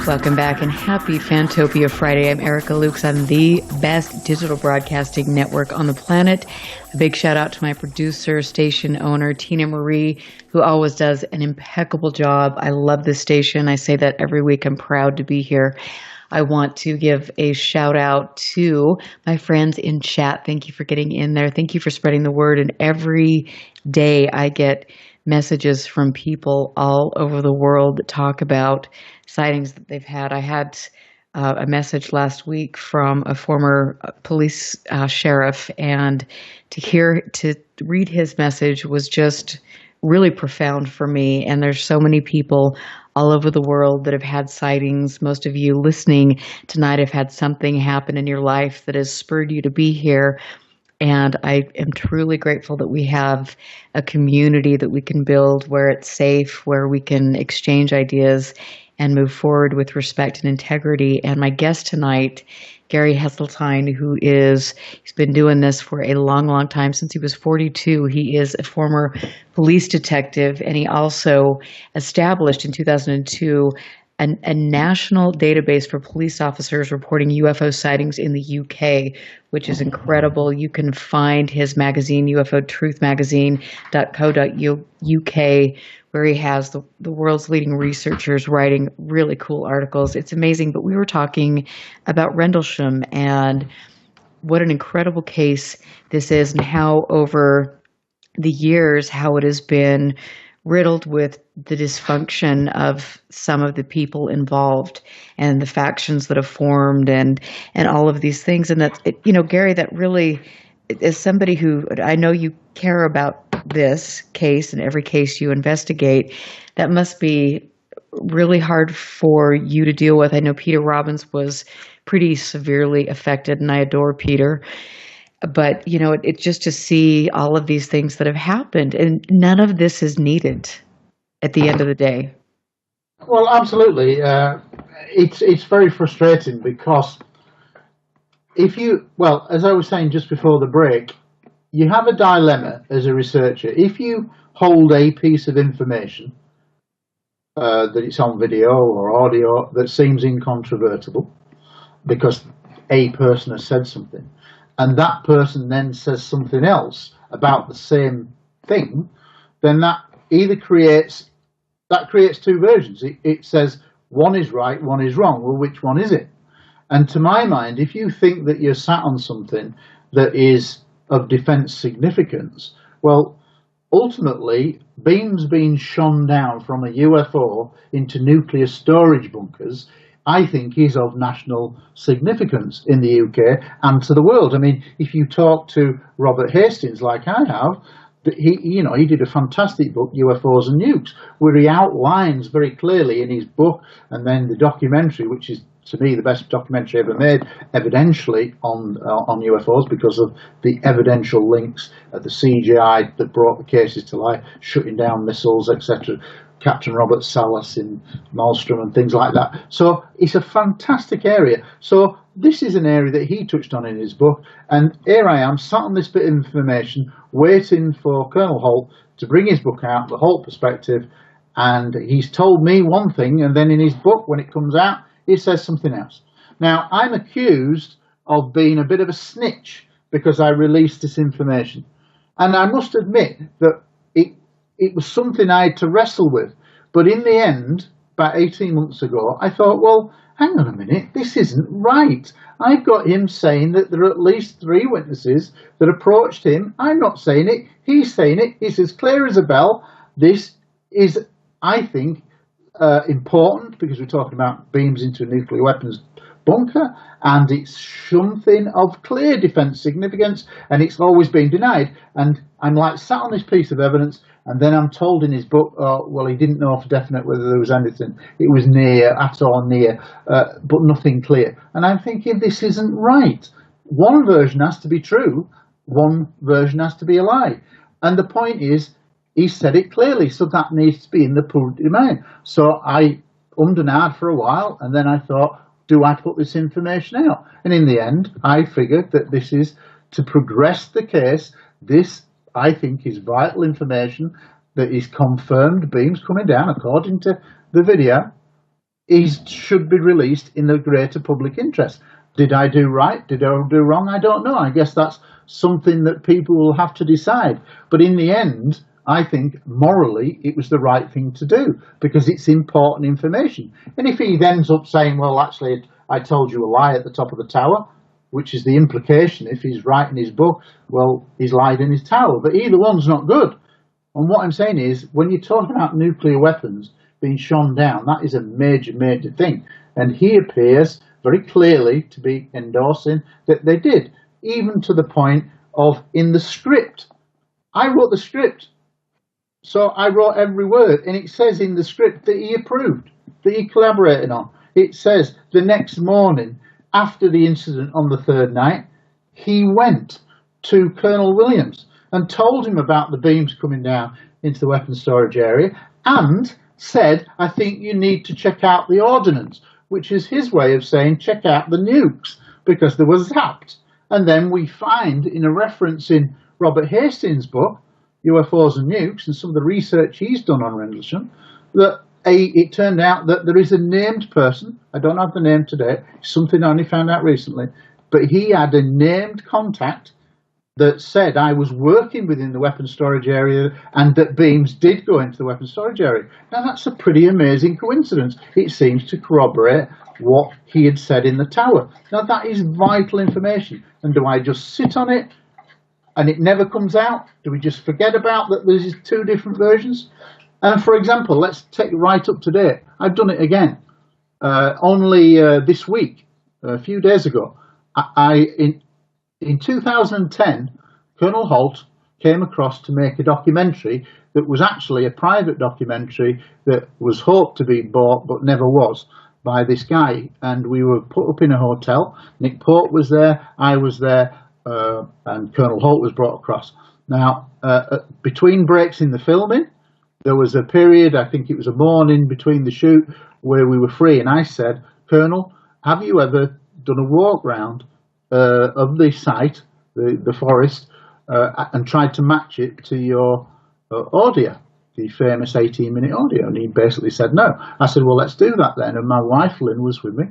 Welcome back and happy Fantopia Friday. I'm Erica Lukes on the best digital broadcasting network on the planet. A big shout out to my producer, station owner, Tina Marie, who always does an impeccable job. I love this station. I say that every week. I'm proud to be here. I want to give a shout out to my friends in chat. Thank you for getting in there. Thank you for spreading the word. And every day I get messages from people all over the world that talk about sightings that they've had. I had a message last week from a former police sheriff, and to read his message was just really profound for me. And there's so many people all over the world that have had sightings. Most of you listening tonight have had something happen in your life that has spurred you to be here. And I am truly grateful that we have a community that we can build where it's safe, where we can exchange ideas and move forward with respect and integrity. And my guest tonight, Gary Heseltine, he's been doing this for a long, long time, since he was 42. He is a former police detective, and he also established in 2002 a national database for police officers reporting UFO sightings in the UK, which is incredible. You can find his magazine, ufotruthmagazine.co.uk, where he has the world's leading researchers writing really cool articles. It's amazing. But we were talking about Rendlesham and what an incredible case this is, and how over the years, how it has been riddled with the dysfunction of some of the people involved and the factions that have formed and all of these things. And that's, Gary, that really, as somebody who, I know you care about this case and every case you investigate, that must be really hard for you to deal with. I know Peter Robbins was pretty severely affected, and I adore Peter. But, it's just to see all of these things that have happened, and none of this is needed at the end of the day. Well, absolutely. It's very frustrating because as I was saying just before the break, you have a dilemma as a researcher. If you hold a piece of information, that it's on video or audio, that seems incontrovertible because a person has said something, and that person then says something else about the same thing, then that either creates two versions. It says one is right, one is wrong. Well, which one is it? And to my mind, if you think that you're sat on something that is of defence significance, well, ultimately, beams being shone down from a UFO into nuclear storage bunkers, I think, is of national significance in the UK and to the world. I mean, if you talk to Robert Hastings, like I have, he did a fantastic book, UFOs and Nukes, where he outlines very clearly in his book, and then the documentary, which is, to me, the best documentary ever made, evidentially, on UFOs, because of the evidential links at the CGI that brought the cases to light, shutting down missiles, etc., Captain Robert Salas in Maelstrom and things like that. So it's a fantastic area. So this is an area that he touched on in his book, and here I am, sat on this bit of information, waiting for Colonel Holt to bring his book out, The Holt Perspective, and he's told me one thing, and then in his book, when it comes out, he says something else. Now, I'm accused of being a bit of a snitch because I released this information, and I must admit that it was something I had to wrestle with. But in the end, about 18 months ago, I thought, well, hang on a minute, this isn't right. I've got him saying that there are at least 3 witnesses that approached him. I'm not saying it. He's saying it. It's as clear as a bell. This is, I think, important because we're talking about beams into a nuclear weapons bunker, and it's something of clear defence significance, and it's always been denied. And I'm like sat on this piece of evidence, and then I'm told in his book, he didn't know for definite whether there was anything. It was near, at or near, but nothing clear. And I'm thinking, this isn't right. One version has to be true, one version has to be a lie. And the point is, he said it clearly, so that needs to be in the public domain. So I ummed and ahed for a while, and then I thought, do I put this information out? And in the end, I figured that this is to progress the case. This, I think, is vital information that is confirmed. Beams coming down, according to the video, should be released in the greater public interest. Did I do right? Did I do wrong? I don't know. I guess that's something that people will have to decide. But in the end, I think morally it was the right thing to do because it's important information. And if he ends up saying, well, actually, I told you a lie at the top of the tower, which is the implication, if he's right in his book, well, he's lied in his tower. But either one's not good. And what I'm saying is, when you're talking about nuclear weapons being shone down, that is a major, major thing. And he appears very clearly to be endorsing that they did, even to the point of in the script. I wrote the script, so I wrote every word, and it says in the script that he approved, that he collaborated on. It says the next morning, after the incident on the third night, he went to Colonel Williams and told him about the beams coming down into the weapons storage area and said, I think you need to check out the ordnance, which is his way of saying check out the nukes, because they were zapped. And then we find in a reference in Robert Hastings' book, UFOs and Nukes, and some of the research he's done on Rendlesham, that it turned out that there is a named person, I don't have the name today, something I only found out recently, but he had a named contact that said I was working within the weapons storage area and that beams did go into the weapons storage area. Now that's a pretty amazing coincidence. It seems to corroborate what he had said in the tower. Now that is vital information. And do I just sit on it and it never comes out? Do we just forget about that there's two different versions? And for example, let's take right up to date. I've done it again. Only this week, a few days ago, in 2010, Colonel Holt came across to make a documentary that was actually a private documentary that was hoped to be bought but never was, by this guy. And we were put up in a hotel. Nick Pope was there, I was there, and Colonel Holt was brought across. Now, between breaks in the filming, there was a period, I think it was a morning between the shoot, where we were free, and I said, Colonel, have you ever done a walk round of the site, the forest, and tried to match it to your audio, the famous 18-minute audio? And he basically said no. I said, well, let's do that then. And my wife, Lynn, was with me,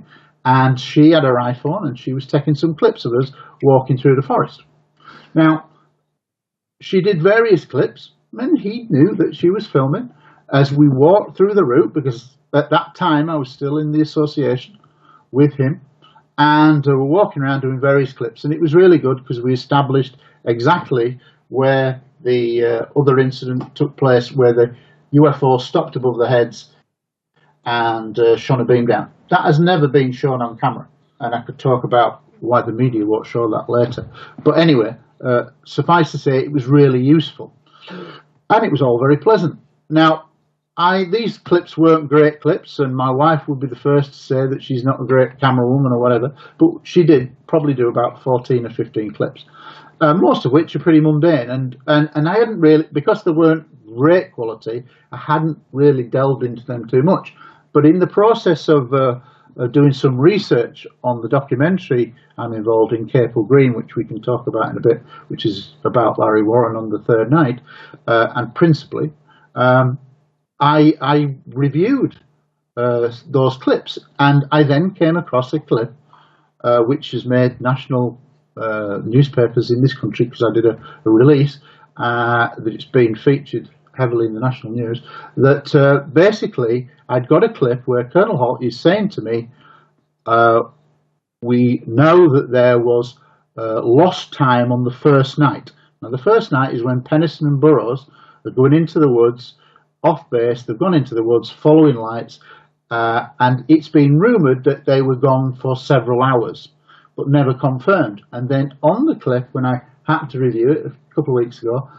and she had her iPhone, and she was taking some clips of us walking through the forest. Now, she did various clips, and he knew that she was filming as we walked through the route, because at that time I was still in the association with him. And we're walking around doing various clips, and it was really good because we established exactly where the other incident took place, where the UFO stopped above their heads and shone a beam down. That has never been shown on camera, and I could talk about why the media won't show that later. But anyway, suffice to say, it was really useful, and it was all very pleasant. Now, these clips weren't great clips, and my wife would be the first to say that she's not a great camera woman or whatever, but she did probably do about 14 or 15 clips, most of which are pretty mundane, and I hadn't really, because they weren't great quality, I hadn't really delved into them too much. But in the process of doing some research on the documentary I'm involved in, Capel Green, which we can talk about in a bit, which is about Larry Warren on the third night, and principally, I reviewed those clips, and I then came across a clip which has made national newspapers in this country, because I did a release that it's been featured heavily in the national news, that basically I'd got a clip where Colonel Holt is saying to me, we know that there was lost time on the first night. Now the first night is when Pennison and Burroughs are going into the woods, off base, they've gone into the woods following lights, and it's been rumoured that they were gone for several hours, but never confirmed. And then on the clip, when I happened to review it a couple of weeks ago,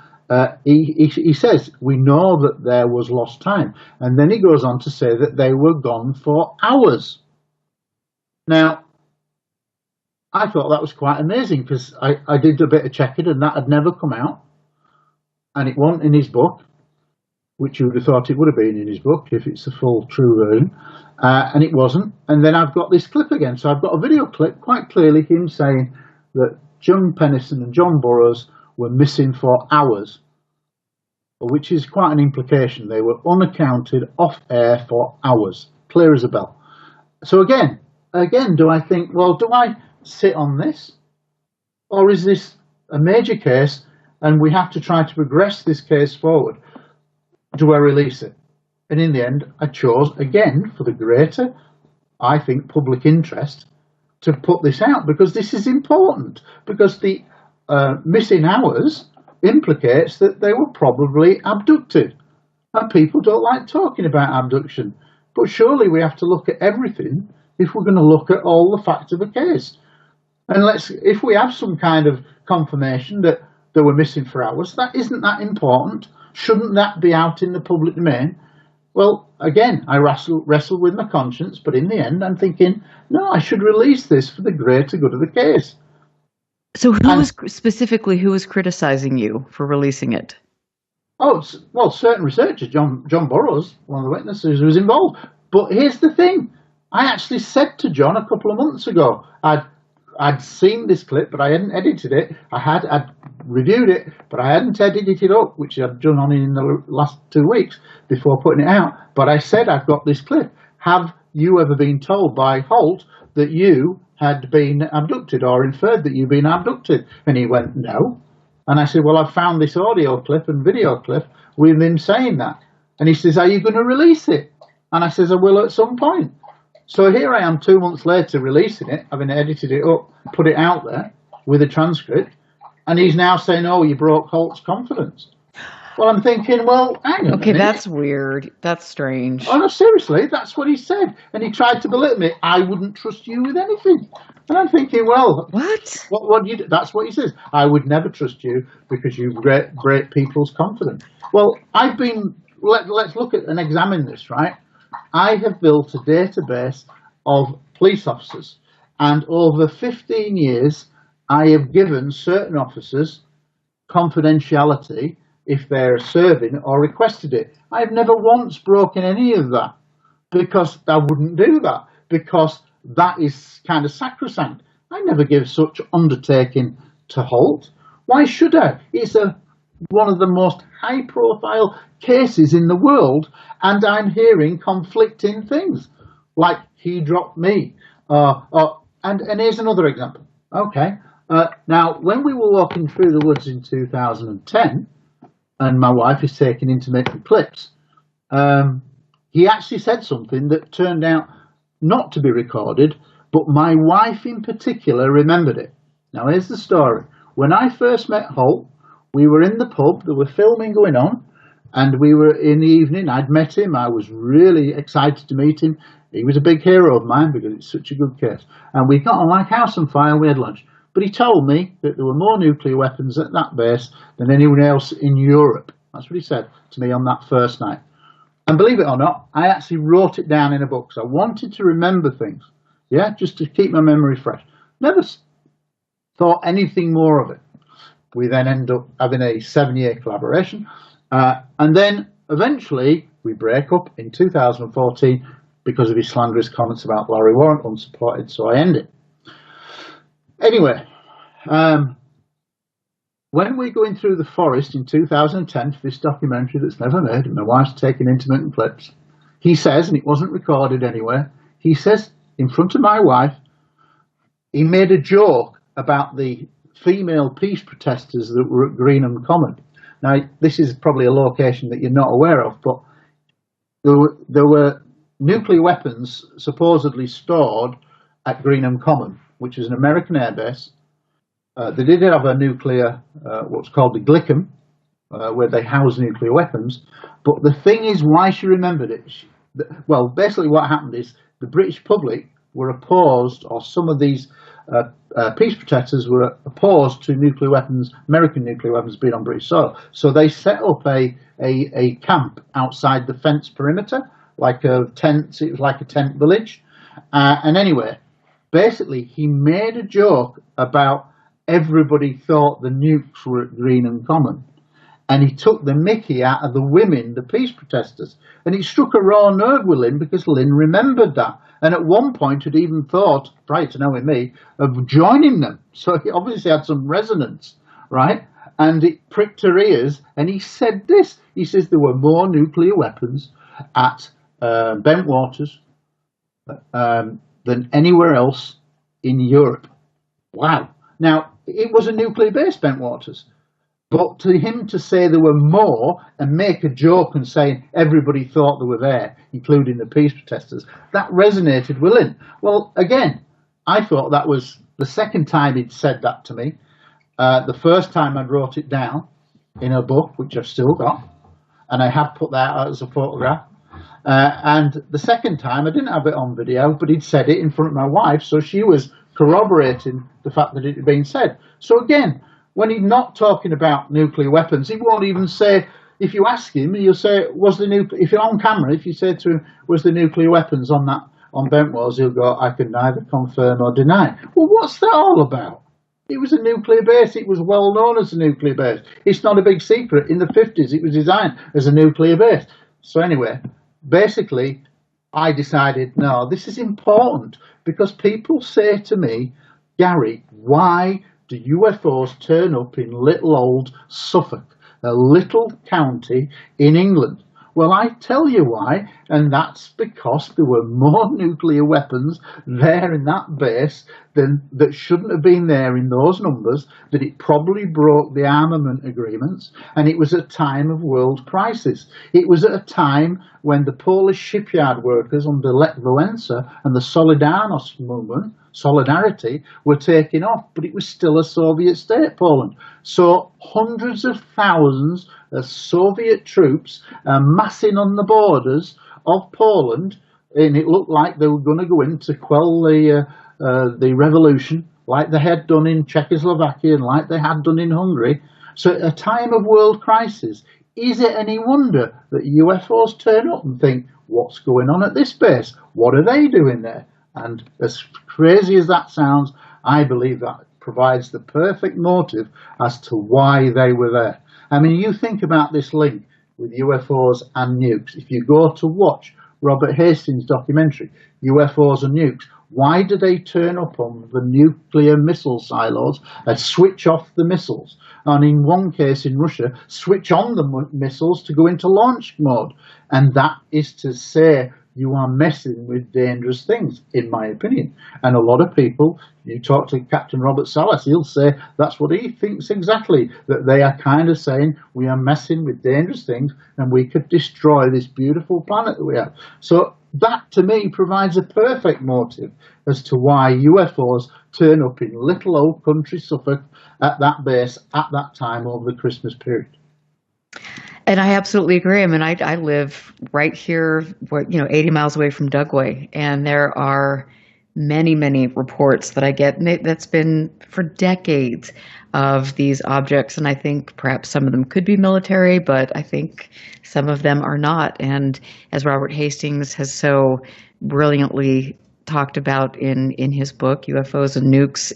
he says, we know that there was lost time. And then he goes on to say that they were gone for hours. Now, I thought that was quite amazing, because I did a bit of checking, and that had never come out, and it wasn't in his book, which you would have thought it would have been in his book if it's the full true version, and it wasn't. And then I've got this clip again. So I've got a video clip, quite clearly him saying that John Pennison and John Burroughs were missing for hours, which is quite an implication. They were unaccounted, off air for hours, clear as a bell. So again, do I think, well, do I sit on this? Or is this a major case and we have to try to progress this case forward? Do I release it? And in the end, I chose, again, for the greater, I think, public interest, to put this out, because this is important, because the missing hours implicates that they were probably abducted. And people don't like talking about abduction. But surely we have to look at everything if we're going to look at all the facts of the case. And if we have some kind of confirmation that they were missing for hours, isn't that important? Shouldn't that be out in the public domain? Well, again, I wrestle with my conscience, but in the end, I'm thinking, no, I should release this for the greater good of the case. So who was criticizing you for releasing it? Oh, well, certain researchers, John Burroughs, one of the witnesses who was involved. But here's the thing. I actually said to John a couple of months ago, I'd seen this clip, but I hadn't edited it. I'd reviewed it, but I hadn't edited it up, which I'd done on in the last 2 weeks before putting it out. But I said, I've got this clip. Have you ever been told by Holt that you had been abducted or inferred that you'd been abducted? And he went, no. And I said, well, I found this audio clip and video clip with him saying that. And he says, are you going to release it? And I says, I will at some point. So here I am 2 months later releasing it, having edited it up, put it out there with a transcript, and he's now saying, oh, you broke Holt's confidence. Well, I'm thinking, well, hang on a minute. That's weird. That's strange. Oh, no, seriously, that's what he said. And he tried to belittle me. I wouldn't trust you with anything. And I'm thinking, well, what do you do? That's what he says. I would never trust you because you break people's confidence. Well, let's look at and examine this, right? I have built a database of police officers, and over 15 years, I have given certain officers confidentiality if they're serving or requested it. I've never once broken any of that because I wouldn't do that, because that is kind of sacrosanct. I never give such undertaking to Holt. Why should I? It's one of the most high-profile cases in the world, and I'm hearing conflicting things, like he dropped me. And here's another example. Okay, now, when we were walking through the woods in 2010, and my wife is taking intermittent clips, he actually said something that turned out not to be recorded, but my wife in particular remembered it. Now, here's the story. When I first met Holt, we were in the pub, there were filming going on, and we were in the evening. I'd met him. I was really excited to meet him. He was a big hero of mine because it's such a good case. And we got on like house on fire. We had lunch. But he told me that there were more nuclear weapons at that base than anyone else in Europe. That's what he said to me on that first night. And believe it or not, I actually wrote it down in a book. So I wanted to remember things. Yeah, just to keep my memory fresh. Never thought anything more of it. We then end up having a 7-year collaboration. And then eventually we break up in 2014 because of his slanderous comments about Laurie Warren, unsupported, so I end it. Anyway, when we're going through the forest in 2010 for this documentary that's never made, and my wife's taking intermittent clips, he says, and it wasn't recorded anywhere, he says in front of my wife, he made a joke about the female peace protesters that were at Greenham Common. Now, this is probably a location that you're not aware of, but there were nuclear weapons supposedly stored at Greenham Common, which is an American airbase. They did have a nuclear, what's called the Glickham, where they house nuclear weapons. But the thing is, why she remembered it, well, basically what happened is the British public were opposed, or some of these peace protesters were opposed to nuclear weapons, American nuclear weapons being on British soil. So they set up a camp outside the fence perimeter, like a tent. It was like a tent village. And anyway, basically he made a joke about everybody thought the nukes were at Greenham Common. And he took the mickey out of the women, the peace protesters. And it struck a raw nerve with Lynn because Lynn remembered that. And at one point had even thought, prior to knowing me, of joining them. So he obviously had some resonance, right? And it pricked her ears. And he said this. He says there were more nuclear weapons at Bentwaters than anywhere else in Europe. Wow. Now, it was a nuclear base, Bentwaters. But to him to say there were more and make a joke and say everybody thought they were there, including the peace protesters, that resonated with Lynn. Well, again, I thought that was the second time he'd said that to me. The first time I wrote it down in a book, which I've still got, and I have put that out as a photograph. And the second time, I didn't have it on video, but he'd said it in front of my wife, so she was corroborating the fact that it had been said. So again, when he's not talking about nuclear weapons, he won't even say, if you ask him, he'll say, if you're on camera, if you say to him, was the nuclear weapons on Bentwells, he'll go, I can neither confirm or deny. Well, what's that all about? It was a nuclear base. It was well known as a nuclear base. It's not a big secret. In the 50s, it was designed as a nuclear base. So anyway, basically, I decided, no, this is important, because people say to me, Gary, why do UFOs turn up in little old Suffolk, a little county in England? Well, I tell you why, and that's because there were more nuclear weapons there in that base that shouldn't have been there in those numbers, that it probably broke the armament agreements, and it was a time of world crisis. It was at a time when the Polish shipyard workers under Lech Wałęsa and the Solidarność movement, Solidarity, were taking off, but it was still a Soviet state, Poland. So hundreds of thousands of Soviet troops massing on the borders of Poland, and it looked like they were going to go in to quell the revolution, like they had done in Czechoslovakia and like they had done in Hungary. So at a time of world crisis, is it any wonder that UFOs turn up and think, what's going on at this base? What are they doing there? And as crazy as that sounds, I believe that provides the perfect motive as to why they were there. I mean, you think about this link with UFOs and nukes. If you go to watch Robert Hastings' documentary, UFOs and Nukes, why do they turn up on the nuclear missile silos and switch off the missiles? And in one case in Russia, switch on the missiles to go into launch mode. And that is to say, you are messing with dangerous things, in my opinion. And a lot of people, you talk to Captain Robert Salas, he'll say that's what he thinks exactly, that they are kind of saying we are messing with dangerous things and we could destroy this beautiful planet that we have. So that, to me, provides a perfect motive as to why UFOs turn up in little old country Suffolk at that base at that time over the Christmas period. And I absolutely agree. I mean, I live right here, 80 miles away from Dugway, and there are many, many reports that I get, and that's been for decades, of these objects. And I think perhaps some of them could be military, but I think some of them are not. And as Robert Hastings has so brilliantly talked about in his book, UFOs and Nukes,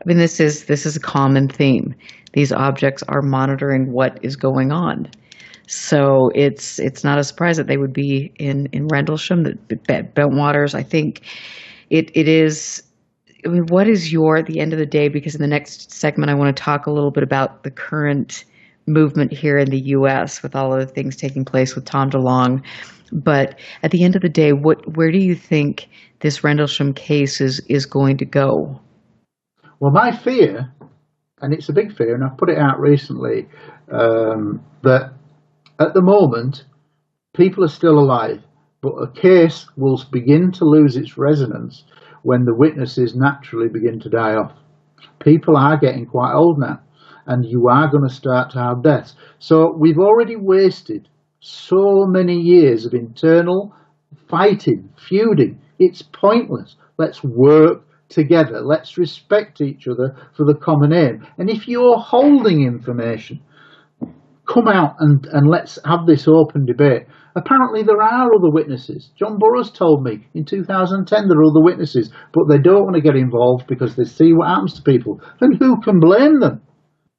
this is a common theme. These objects are monitoring what is going on. So it's not a surprise that they would be in Rendlesham, the Bentwaters. I think it is. I mean, what is at the end of the day? Because in the next segment, I want to talk a little bit about the current movement here in the U.S. with all of the things taking place with Tom DeLonge. But at the end of the day, where do you think this Rendlesham case is going to go? Well, my fear, and it's a big fear, and I've put it out recently, that at the moment, people are still alive, but a case will begin to lose its resonance when the witnesses naturally begin to die off. People are getting quite old now, and you are going to start to have deaths. So we've already wasted so many years of internal fighting, feuding. It's pointless. Let's work together. Let's respect each other for the common aim. And if you're holding information, come out and let's have this open debate. Apparently there are other witnesses. John Burroughs told me in 2010 there are other witnesses, but they don't want to get involved because they see what happens to people. And who can blame them?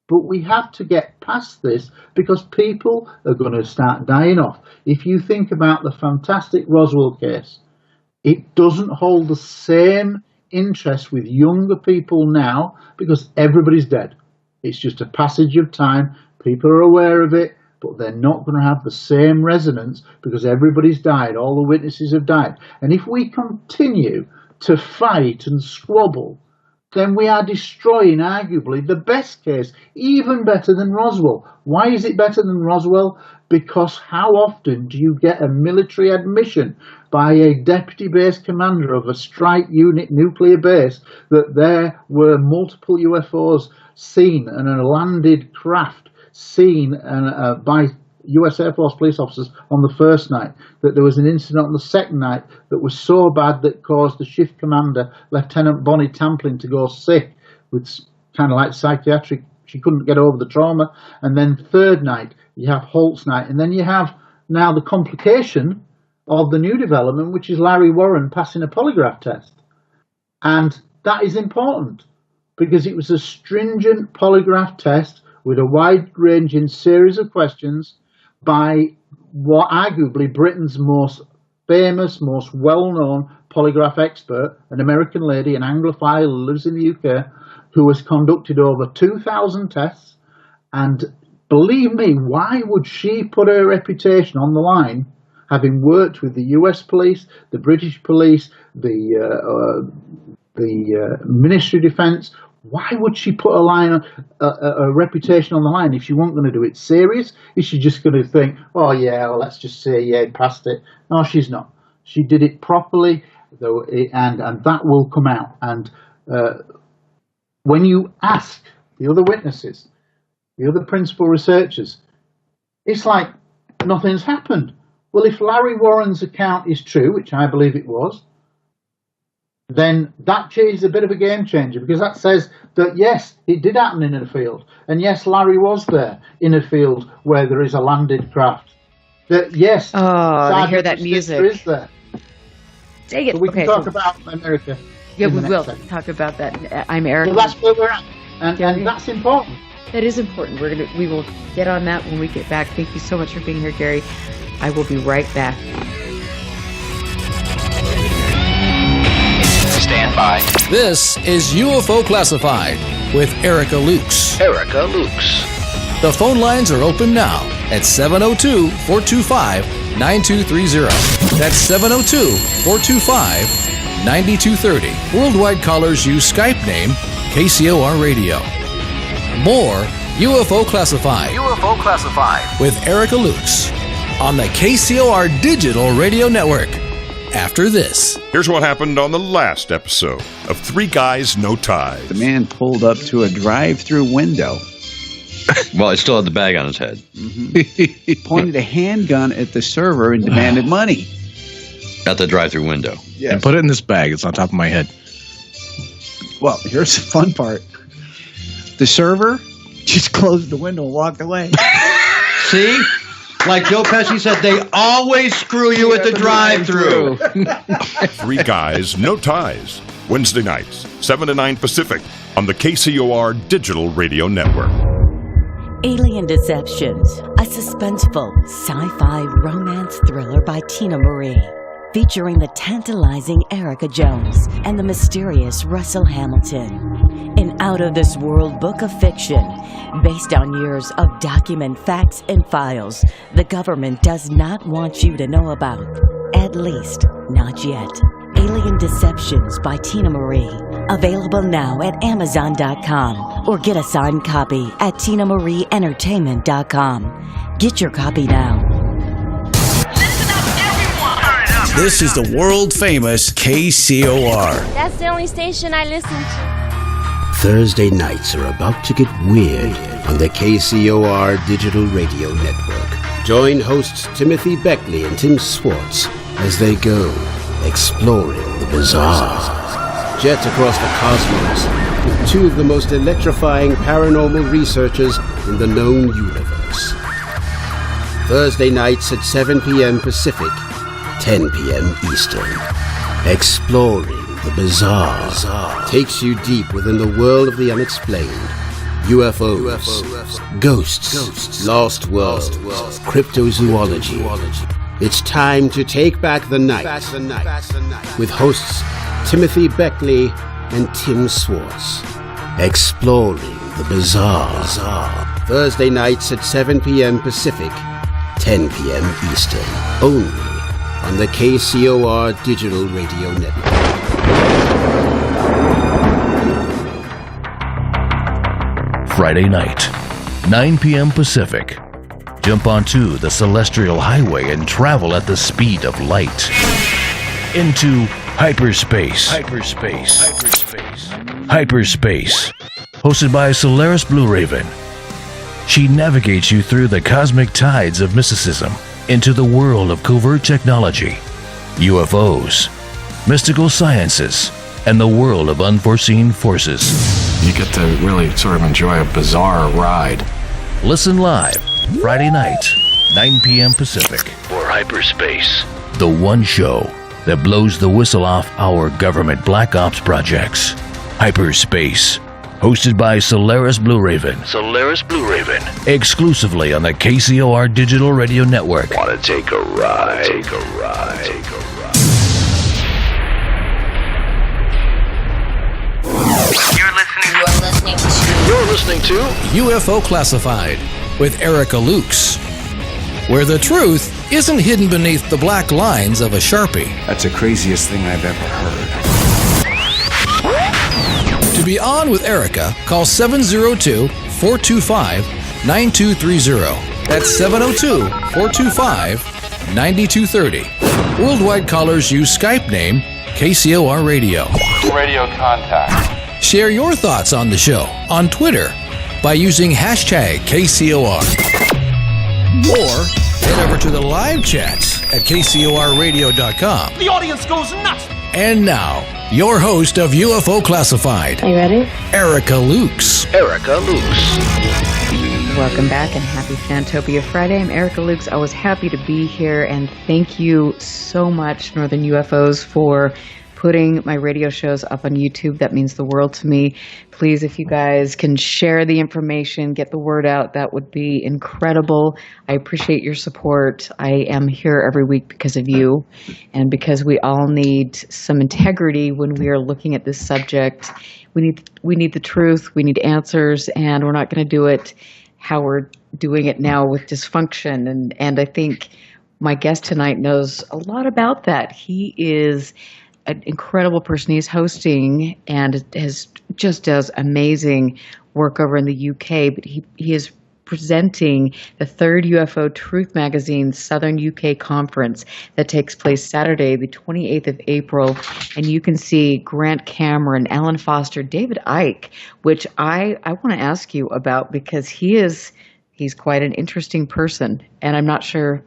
But we have to get past this because people are going to start dying off. If you think about the fantastic Roswell case, it doesn't hold the same interest with younger people now because everybody's dead. It's just a passage of time. People are aware of it, but they're not going to have the same resonance because everybody's died. All the witnesses have died. And if we continue to fight and squabble, then we are destroying arguably the best case, even better than Roswell. Why is it better than Roswell? Because how often do you get a military admission by a deputy base commander of a strike unit nuclear base that there were multiple UFOs seen and a landed craft seen by US Air Force police officers on the first night, that there was an incident on the second night that was so bad that caused the shift commander, Lieutenant Bonnie Tamplin, to go sick with kind of like psychiatric. She couldn't get over the trauma. And then third night, you have Holt's night. And then you have now the complication of the new development, which is Larry Warren passing a polygraph test. And that is important because it was a stringent polygraph test with a wide-ranging series of questions by what arguably Britain's most famous, most well-known polygraph expert, an American lady, an Anglophile who lives in the UK, who has conducted over 2,000 tests. And believe me, why would she put her reputation on the line, having worked with the US police, the British police, the Ministry of Defence? Why would she put a reputation on the line if she wasn't going to do it serious? Is she just going to think, oh yeah, well, let's just say, yeah, passed it? No, she's not. She did it properly, though, and that will come out. And when you ask the other witnesses, the other principal researchers, it's like nothing's happened. Well, if Larry Warren's account is true, which I believe it was, then that is a bit of a game changer, because that says that, yes, it did happen in a field. And yes, Larry was there in a field where there is a landed craft. That, yes, I hear that music. Is there. Dang it. So we can talk about America. Yeah, we will talk about that. I'm Eric. So that's where we're at. And that's important. That is important. We will get on that when we get back. Thank you so much for being here, Gary. I will be right back. Stand by. This is UFO Classified with Erica Lukes. Erica Lukes. The phone lines are open now at 702-425-9230. That's 702-425-9230. Worldwide callers use Skype name KCOR Radio. More UFO Classified. UFO Classified with Erica Lukes on the KCOR Digital Radio Network. After this. Here's what happened on the last episode of Three Guys, No Ties. The man pulled up to a drive-through window. Well, he still had the bag on his head. He pointed a handgun at the server and demanded money. At the drive-through window. Yes. And put it in this bag. It's on top of my head. Well, here's the fun part. The server just closed the window and walked away. See? Like Joe Pesci said, they always screw you at the drive-thru. Three Guys, No Ties. Wednesday nights, 7 to 9 Pacific on the KCOR Digital Radio Network. Alien Deceptions, a suspenseful sci-fi romance thriller by Tina Marie, featuring the tantalizing Erica Jones and the mysterious Russell Hamilton. An out-of-this-world book of fiction based on years of document facts and files the government does not want you to know about. At least, not yet. Alien Deceptions by Tina Marie. Available now at Amazon.com or get a signed copy at TinaMarieEntertainment.com. Get your copy now. This is the world-famous KCOR. That's the only station I listen to. Thursday nights are about to get weird on the KCOR Digital Radio Network. Join hosts Timothy Beckley and Tim Swartz as they go exploring the bizarre. Jet across the cosmos with two of the most electrifying paranormal researchers in the known universe. Thursday nights at 7 p.m. Pacific, 10 p.m. Eastern. Exploring the bizarre takes you deep within the world of the unexplained. UFOs, ghosts, lost worlds, cryptozoology. It's time to take back the night with hosts Timothy Beckley and Tim Swartz. Exploring the bizarre. Thursday nights at 7 p.m. Pacific, 10 p.m. Eastern. Only on the KCOR Digital Radio Network. Friday night, 9 p.m. Pacific. Jump onto the Celestial Highway and travel at the speed of light. Into hyperspace. Hyperspace. Hosted by Solaris Blue Raven. She navigates you through the cosmic tides of mysticism into the world of covert technology, UFOs, mystical sciences, and the world of unforeseen forces. You get to really sort of enjoy a bizarre ride. Listen live, Friday night, 9 p.m. Pacific. For Hyperspace, the one show that blows the whistle off our government black ops projects. Hyperspace, hosted by Solaris Blue Raven. Solaris Blue Raven. Exclusively on the KCOR Digital Radio Network. Want to take a ride? Take a ride. Take a ride. You're listening to UFO Classified with Erica Lukes, where the truth isn't hidden beneath the black lines of a Sharpie. That's the craziest thing I've ever heard. To be on with Erica, call 702-425-9230. That's 702-425-9230. Worldwide callers use Skype name KCOR Radio. Radio contact. Share your thoughts on the show on Twitter by using hashtag KCOR. Or head over to the live chats at KCORradio.com. The audience goes nuts. And now, your host of UFO Classified. Are you ready? Erica Lukes. Erica Lukes. Welcome back and happy Fantopia Friday. I'm Erica Lukes. I was happy to be here, and thank you so much, Northern UFOs, for putting my radio shows up on YouTube. That means the world to me. Please, if you guys can share the information, get the word out, that would be incredible. I appreciate your support. I am here every week because of you, and because we all need some integrity when we are looking at this subject. We need the truth, we need answers, and we're not going to do it how we're doing it now with dysfunction. And I think my guest tonight knows a lot about that. He is an incredible person. He's hosting and does amazing work over in the UK, but he is presenting the third UFO Truth Magazine Southern UK Conference that takes place Saturday, the 28th of April. And you can see Grant Cameron, Alan Foster, David Icke, which I want to ask you about because he's quite an interesting person. And I'm not sure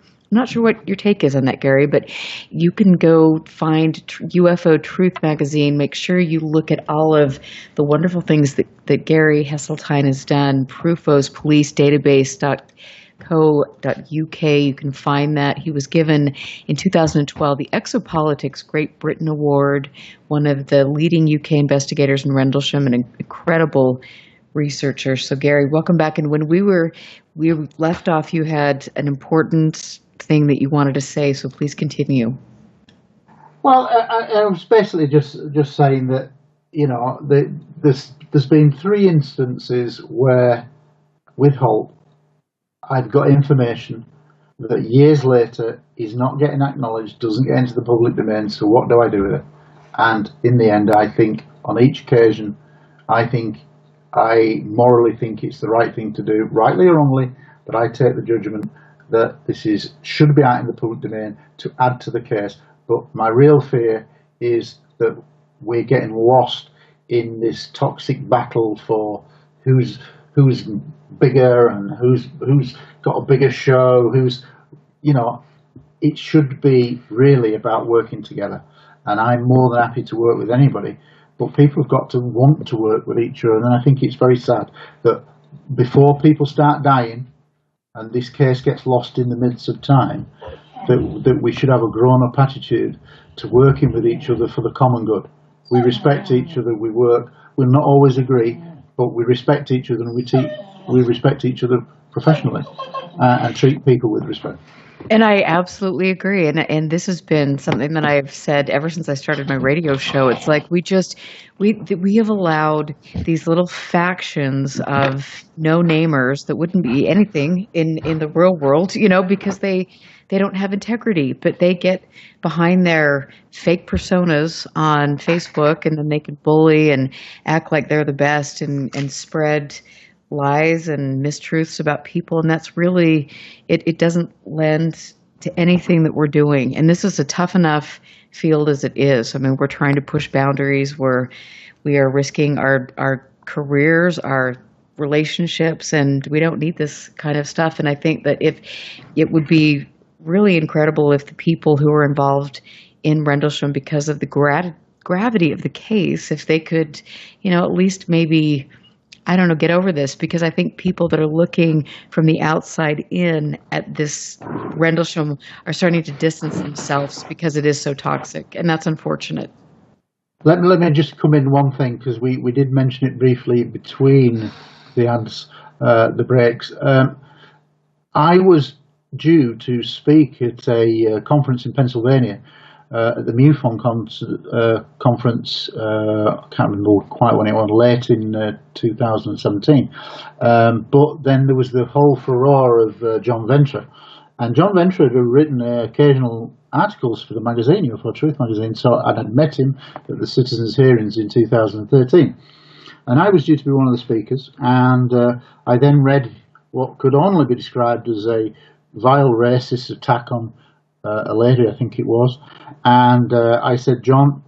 what your take is on that, Gary, but you can go find UFO Truth Magazine. Make sure you look at all of the wonderful things that Gary Heseltine has done. Prufos Police Database.co.uk. You can find that. He was given in 2012 the Exopolitics Great Britain Award, one of the leading UK investigators in Rendlesham, an incredible researcher. So, Gary, welcome back. And when we left off, you had an important thing that you wanted to say, so please continue. Well, I was basically just saying that, you know, there's been 3 instances where with Holt I've got information that years later is not getting acknowledged, doesn't get into the public domain, so what do I do with it? And in the end, I think on each occasion, I morally think it's the right thing to do, rightly or wrongly, but I take the judgment that this should be out in the public domain to add to the case. But my real fear is that we're getting lost in this toxic battle for who's bigger and who's got a bigger show, it should be really about working together. And I'm more than happy to work with anybody, but people have got to want to work with each other. And I think it's very sad that before people start dying, and this case gets lost in the midst of time, that we should have a grown-up attitude to working with each other for the common good. We respect each other, we work, we'll not always agree, but we respect each other, and we respect each other professionally and treat people with respect. And I absolutely agree. And this has been something that I've said ever since I started my radio show. It's like we have allowed these little factions of no-namers that wouldn't be anything in the real world, because they don't have integrity, but they get behind their fake personas on Facebook, and then they can bully and act like they're the best and spread lies and mistruths about people. And that's really, it doesn't lend to anything that we're doing. And this is a tough enough field as it is. I mean, we're trying to push boundaries where we are risking our careers, our relationships, and we don't need this kind of stuff. And I think that if it would be really incredible if the people who are involved in Rendlesham, because of the gravity of the case, if they could, at least maybe, I don't know, get over this, because I think people that are looking from the outside in at this Rendlesham are starting to distance themselves because it is so toxic, and that's unfortunate. Let me just come in one thing, because we did mention it briefly between the ads, the breaks. I was due to speak at a conference in Pennsylvania, at the MUFON conference. I can't remember quite when it was, late in 2017. But then there was the whole furore of John Venture. And John Venture had written occasional articles for the magazine, UFO Truth magazine, so I had met him at the Citizens' Hearings in 2013. And I was due to be one of the speakers, and I then read what could only be described as a vile racist attack on a lady, I think it was. And I said, John,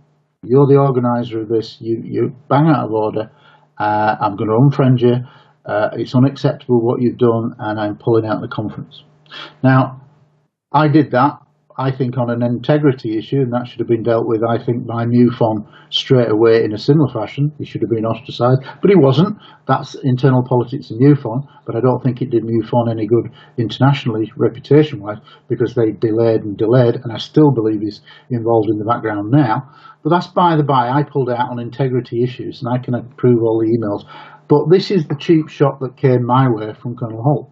you're the organiser of this, you bang out of order, I'm going to unfriend you, it's unacceptable what you've done, and I'm pulling out the conference. Now, I did that, I think, on an integrity issue, and that should have been dealt with, I think, by MUFON straight away in a similar fashion. He should have been ostracised, but he wasn't. That's internal politics in MUFON, but I don't think it did MUFON any good internationally, reputation-wise, because they delayed, and I still believe he's involved in the background now. But that's by the by. I pulled out on integrity issues, and I can prove all the emails. But this is the cheap shot that came my way from Colonel Holt.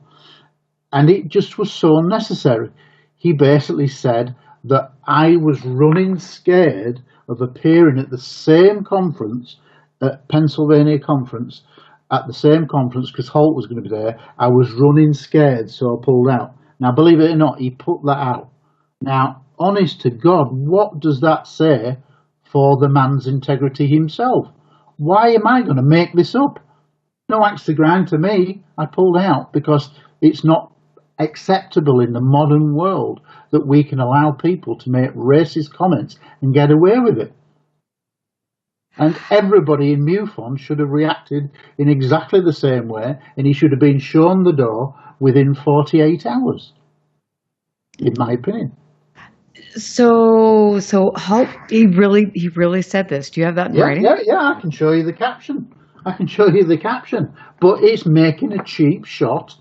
And it just was so unnecessary. He basically said that I was running scared of appearing at the same conference, at Pennsylvania conference, at the same conference, because Holt was going to be there. I was running scared, so I pulled out. Now, believe it or not, he put that out. Now, honest to God, what does that say for the man's integrity himself? Why am I going to make this up? No axe to grind to me. I pulled out because it's not acceptable in the modern world that we can allow people to make racist comments and get away with it. And everybody in MUFON should have reacted in exactly the same way, and he should have been shown the door within 48 hours, in my opinion. So Holt, he really said this. Do you have that in writing? Yeah, I can show you the caption. But it's making a cheap shot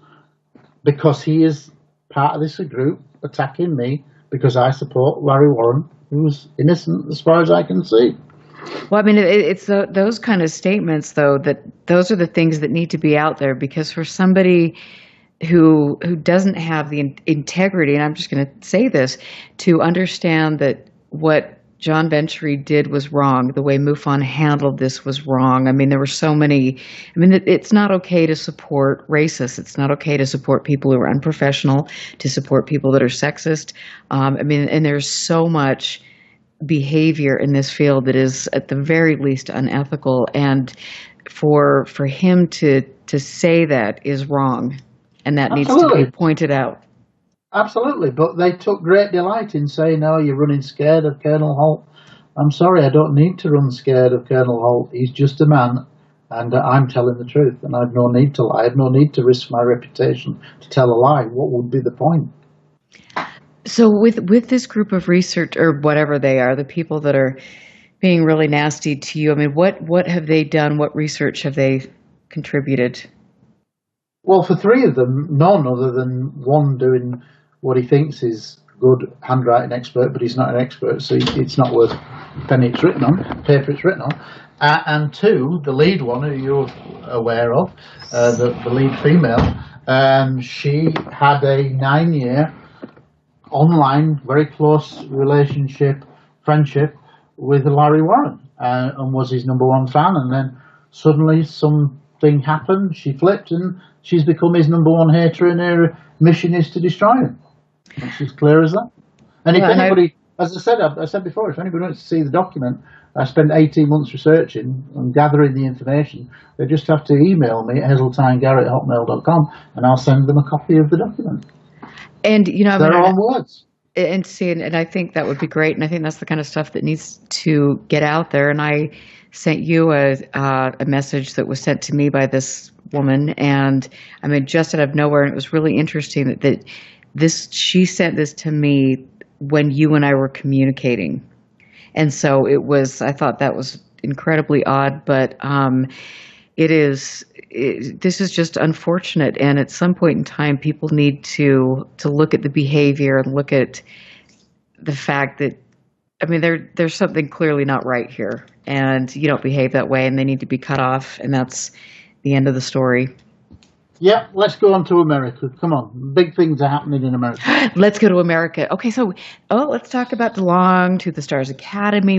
because he is part of this group attacking me because I support Larry Warren, who's innocent as far as I can see. Well, I mean, it's those kind of statements, though, that those are the things that need to be out there, because for somebody who doesn't have the integrity, and I'm just going to say this, to understand that what John Venturi did was wrong, the way MUFON handled this was wrong. I mean, there were so many. I mean, it's not okay to support racists. It's not okay to support people who are unprofessional, to support people that are sexist. I mean, and there's so much behavior in this field that is at the very least unethical. And for him to say that is wrong, and that needs to be pointed out. Absolutely, but they took great delight in saying, "Oh, you're running scared of Colonel Holt." I'm sorry, I don't need to run scared of Colonel Holt. He's just a man, and I'm telling the truth, and I've no need to lie. I've no need to risk my reputation to tell a lie. What would be the point? So with this group of research, or whatever they are, the people that are being really nasty to you, I mean, what have they done? What research have they contributed? Well, for three of them, none other than one doing what he thinks is good handwriting expert, but he's not an expert, so it's not worth the pen it's written on, paper it's written on. And two, the lead one, who you're aware of, the lead female, she had a 9-year online, very close relationship, friendship with Larry Warren, and was his #1 fan. And then suddenly something happened, she flipped, and she's become his #1 hater, and her mission is to destroy him. It's as clear as that. And if anybody, as I said before, if anybody wants to see the document, I spent 18 months researching and gathering the information. They just have to email me at heseltinegarrett@hotmail.com, and I'll send them a copy of the document. And, you know, their own words. And see, and I think that would be great. And I think that's the kind of stuff that needs to get out there. And I sent you a message that was sent to me by this woman. And I mean, just out of nowhere. And it was really interesting that she sent this to me when you and I were communicating. And so I thought that was incredibly odd, but this is just unfortunate. And at some point in time, people need to look at the behavior and look at the fact that, I mean, there's something clearly not right here, and you don't behave that way, and they need to be cut off, and that's the end of the story. Yeah, let's go on to America. Come on, big things are happening in America. Let's go to America. Okay, so let's talk about Belong to the Stars Academy.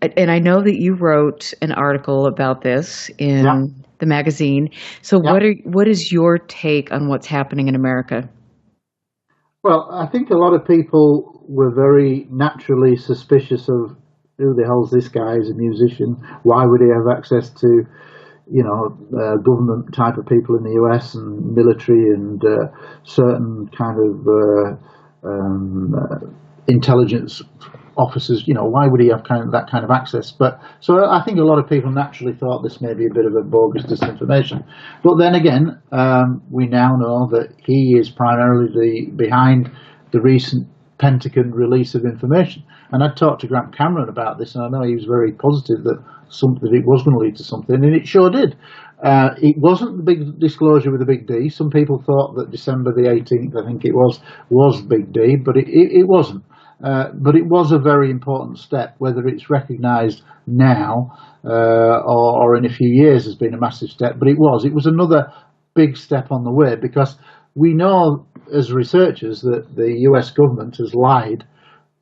And I know that you wrote an article about this in the magazine. So what is your take on what's happening in America? Well, I think a lot of people were very naturally suspicious of who the hell's this guy as a musician? Why would he have access to, government type of people in the US and military and certain kind of intelligence officers? Why would he have that kind of access? But so I think a lot of people naturally thought this may be a bit of a bogus disinformation. But then again, we now know that he is primarily behind the recent Pentagon release of information. And I talked to Grant Cameron about this, and I know he was very positive that it was going to lead to something, and it sure did. It wasn't the big disclosure with a big D. Some people thought that December the 18th, I think it was big D, but it wasn't. But it was a very important step. Whether it's recognised now or in a few years has been a massive step, but it was another big step on the way, because we know as researchers that the US government has lied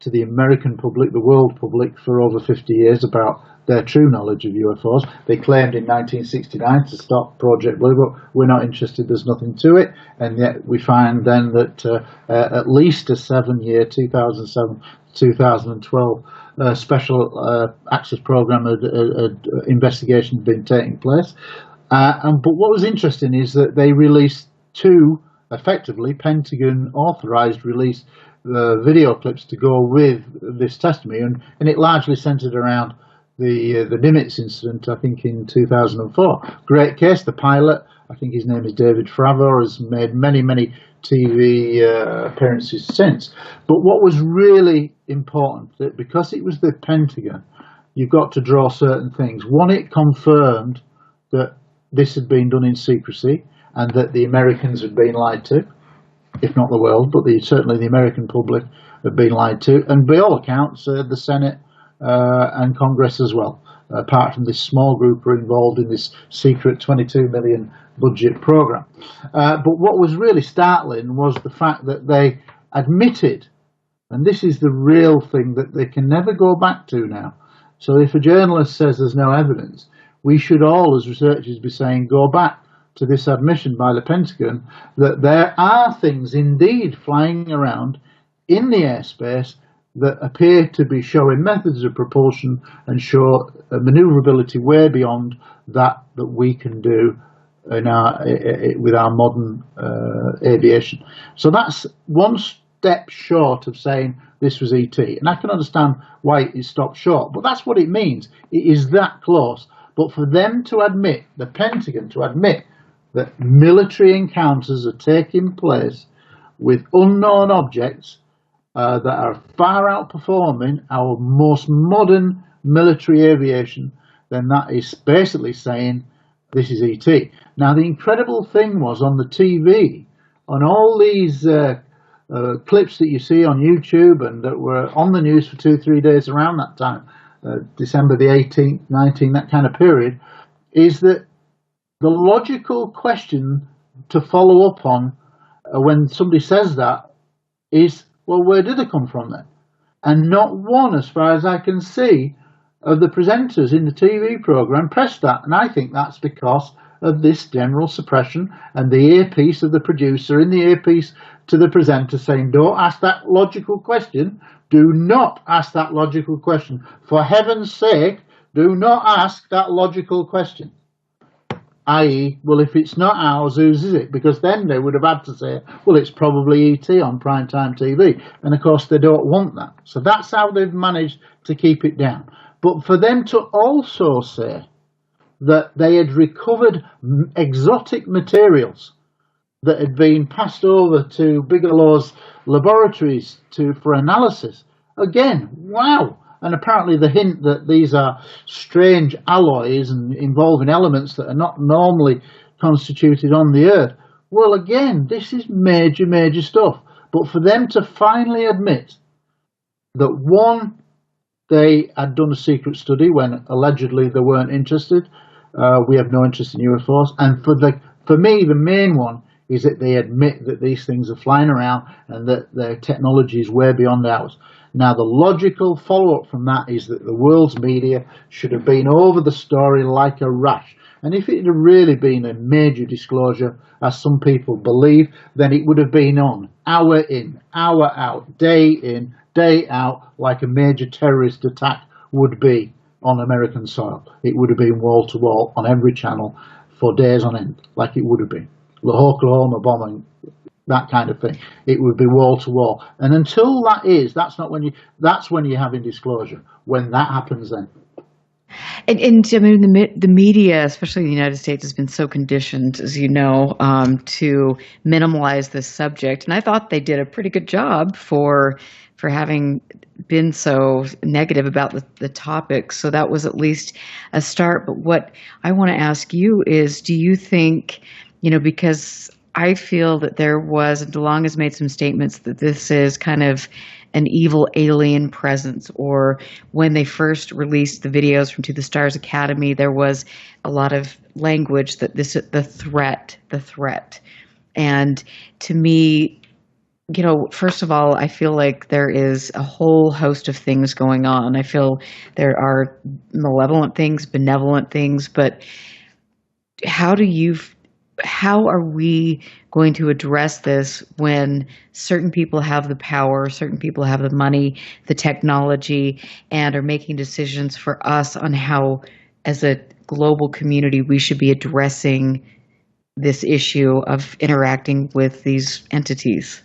to the American public, the world public, for over 50 years about their true knowledge of UFOs. They claimed in 1969 to stop Project Blue Book. We're not interested, there's nothing to it. And yet we find then that at least a 7-year, 2007-2012, special access program investigation had been taking place. But what was interesting is that they released 2, effectively, Pentagon-authorized release video clips to go with this testimony, and it largely centered around the Nimitz incident, I think in 2004. Great case. The pilot, I think his name is David Fravor, has made many TV appearances since. But what was really important, that because it was the Pentagon, you've got to draw certain things. One, it confirmed that this had been done in secrecy and that the Americans had been lied to, if not the world, but certainly the American public had been lied to, and by all accounts, the Senate and Congress as well, apart from this small group who are involved in this secret $22 million budget program. But what was really startling was the fact that they admitted, and this is the real thing that they can never go back to now. So if a journalist says there's no evidence, we should all, as researchers, be saying, go back to this admission by the Pentagon that there are things indeed flying around in the airspace that appear to be showing methods of propulsion and show maneuverability way beyond that we can do with our modern aviation. So that's one step short of saying this was ET. And I can understand why it stopped short, but that's what it means. It is that close. But for them to admit, the Pentagon to admit, that military encounters are taking place with unknown objects that are far outperforming our most modern military aviation, then that is basically saying this is ET. Now, the incredible thing was on the TV, on all these clips that you see on YouTube and that were on the news for 2-3 days around that time, December the 18th, 19th, that kind of period, is that the logical question to follow up on when somebody says that is, well, where did they come from then? And not one, as far as I can see, of the presenters in the TV program pressed that. And I think that's because of this general suppression and the earpiece of the producer in the earpiece to the presenter saying, don't ask that logical question. Do not ask that logical question. For heaven's sake, do not ask that logical question. i.e., well, if it's not ours, whose is it? Because then they would have had to say, well, it's probably ET on primetime TV. And, of course, they don't want that. So that's how they've managed to keep it down. But for them to also say that they had recovered exotic materials that had been passed over to Bigelow's laboratories for analysis, again, wow. And apparently the hint that these are strange alloys and involving elements that are not normally constituted on the Earth. Well, again, this is major, major stuff. But for them to finally admit that, one, they had done a secret study when allegedly they weren't interested. We have no interest in UFOs. And for me, the main one is that they admit that these things are flying around and that their technology is way beyond ours. Now, the logical follow-up from that is that the world's media should have been over the story like a rash. And if it had really been a major disclosure, as some people believe, then it would have been on hour in, hour out, day in, day out, like a major terrorist attack would be on American soil. It would have been wall-to-wall on every channel for days on end, like it would have been. The Oklahoma bombing, that kind of thing. It would be wall to wall. And until that's when you're having disclosure. When that happens, then. And I mean, the media, especially in the United States, has been so conditioned, as you know, to minimalize this subject. And I thought they did a pretty good job for having been so negative about the topic. So that was at least a start. But what I want to ask you is, do you think, because I feel that there was, and DeLong has made some statements that this is kind of an evil alien presence, or when they first released the videos from To the Stars Academy, there was a lot of language that the threat. And to me, first of all, I feel like there is a whole host of things going on. I feel there are malevolent things, benevolent things, but how are we going to address this when certain people have the power, certain people have the money, the technology, and are making decisions for us on how, as a global community, we should be addressing this issue of interacting with these entities?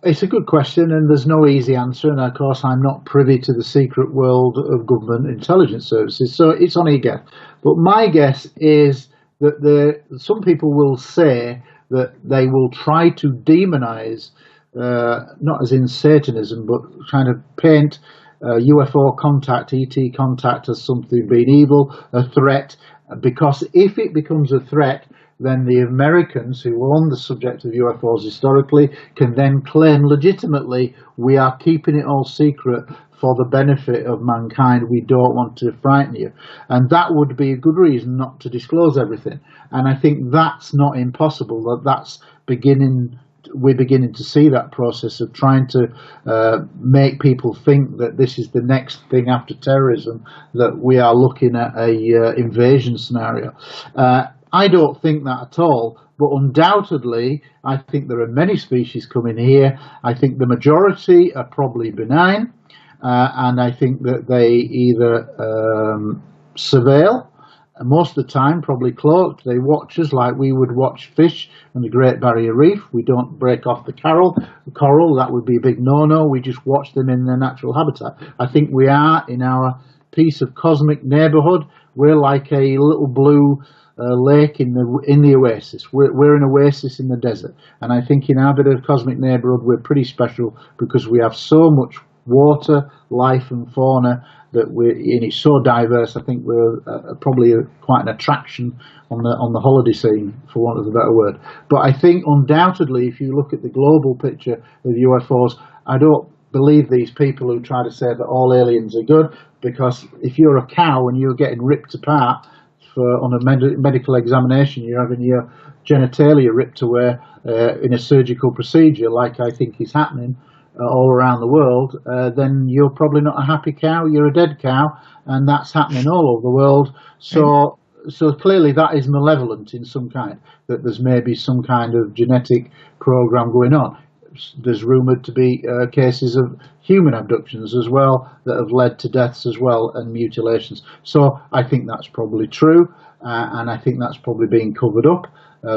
It's a good question, and there's no easy answer. And of course, I'm not privy to the secret world of government intelligence services, so it's only a guess. But my guess is that some people will say that they will try to demonize, not as in Satanism, but trying to paint UFO contact, ET contact, as something being evil, a threat, because if it becomes a threat, then the Americans, who were on the subject of UFOs historically, can then claim legitimately, we are keeping it all secret for the benefit of mankind. We don't want to frighten you. And that would be a good reason not to disclose everything. And I think that's not impossible, we're beginning to see that process of trying to make people think that this is the next thing after terrorism, that we are looking at a invasion scenario. I don't think that at all, but undoubtedly, I think there are many species coming here. I think the majority are probably benign, and I think that they either surveil, and most of the time probably cloaked. They watch us like we would watch fish in the Great Barrier Reef. We don't break off the coral. That would be a big no-no. We just watch them in their natural habitat. I think we are, in our piece of cosmic neighborhood, we're like a little blue lake in the oasis. We're an oasis in the desert, and I think in our bit of cosmic neighborhood we're pretty special because we have so much water, life, and fauna that it's so diverse. I think we're probably quite an attraction on the holiday scene, for want of a better word. But I think undoubtedly, if you look at the global picture of UFOs, I don't believe these people who try to say that all aliens are good, because if you're a cow and you're getting ripped apart on a medical examination, you're having your genitalia ripped away in a surgical procedure, like I think is happening all around the world, then you're probably not a happy cow, you're a dead cow, and that's happening all over the world. So clearly that is malevolent in some kind, that there's maybe some kind of genetic program going on. there's rumoured to be cases of human abductions as well that have led to deaths as well and mutilations. So I think that's probably true, and I think that's probably being covered up.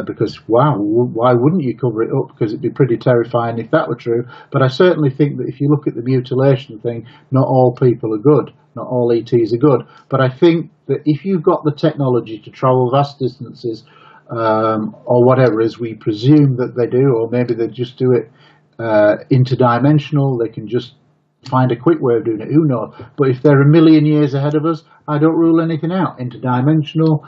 Because, wow, why wouldn't you cover it up? Because it'd be pretty terrifying if that were true. But I certainly think that if you look at the mutilation thing, not all people are good. Not all ETs are good. But I think that if you've got the technology to travel vast distances, or whatever, as we presume that they do, or maybe they just do it interdimensional, they can just find a quick way of doing it, who knows? But if they're a million years ahead of us, I don't rule anything out. Interdimensional,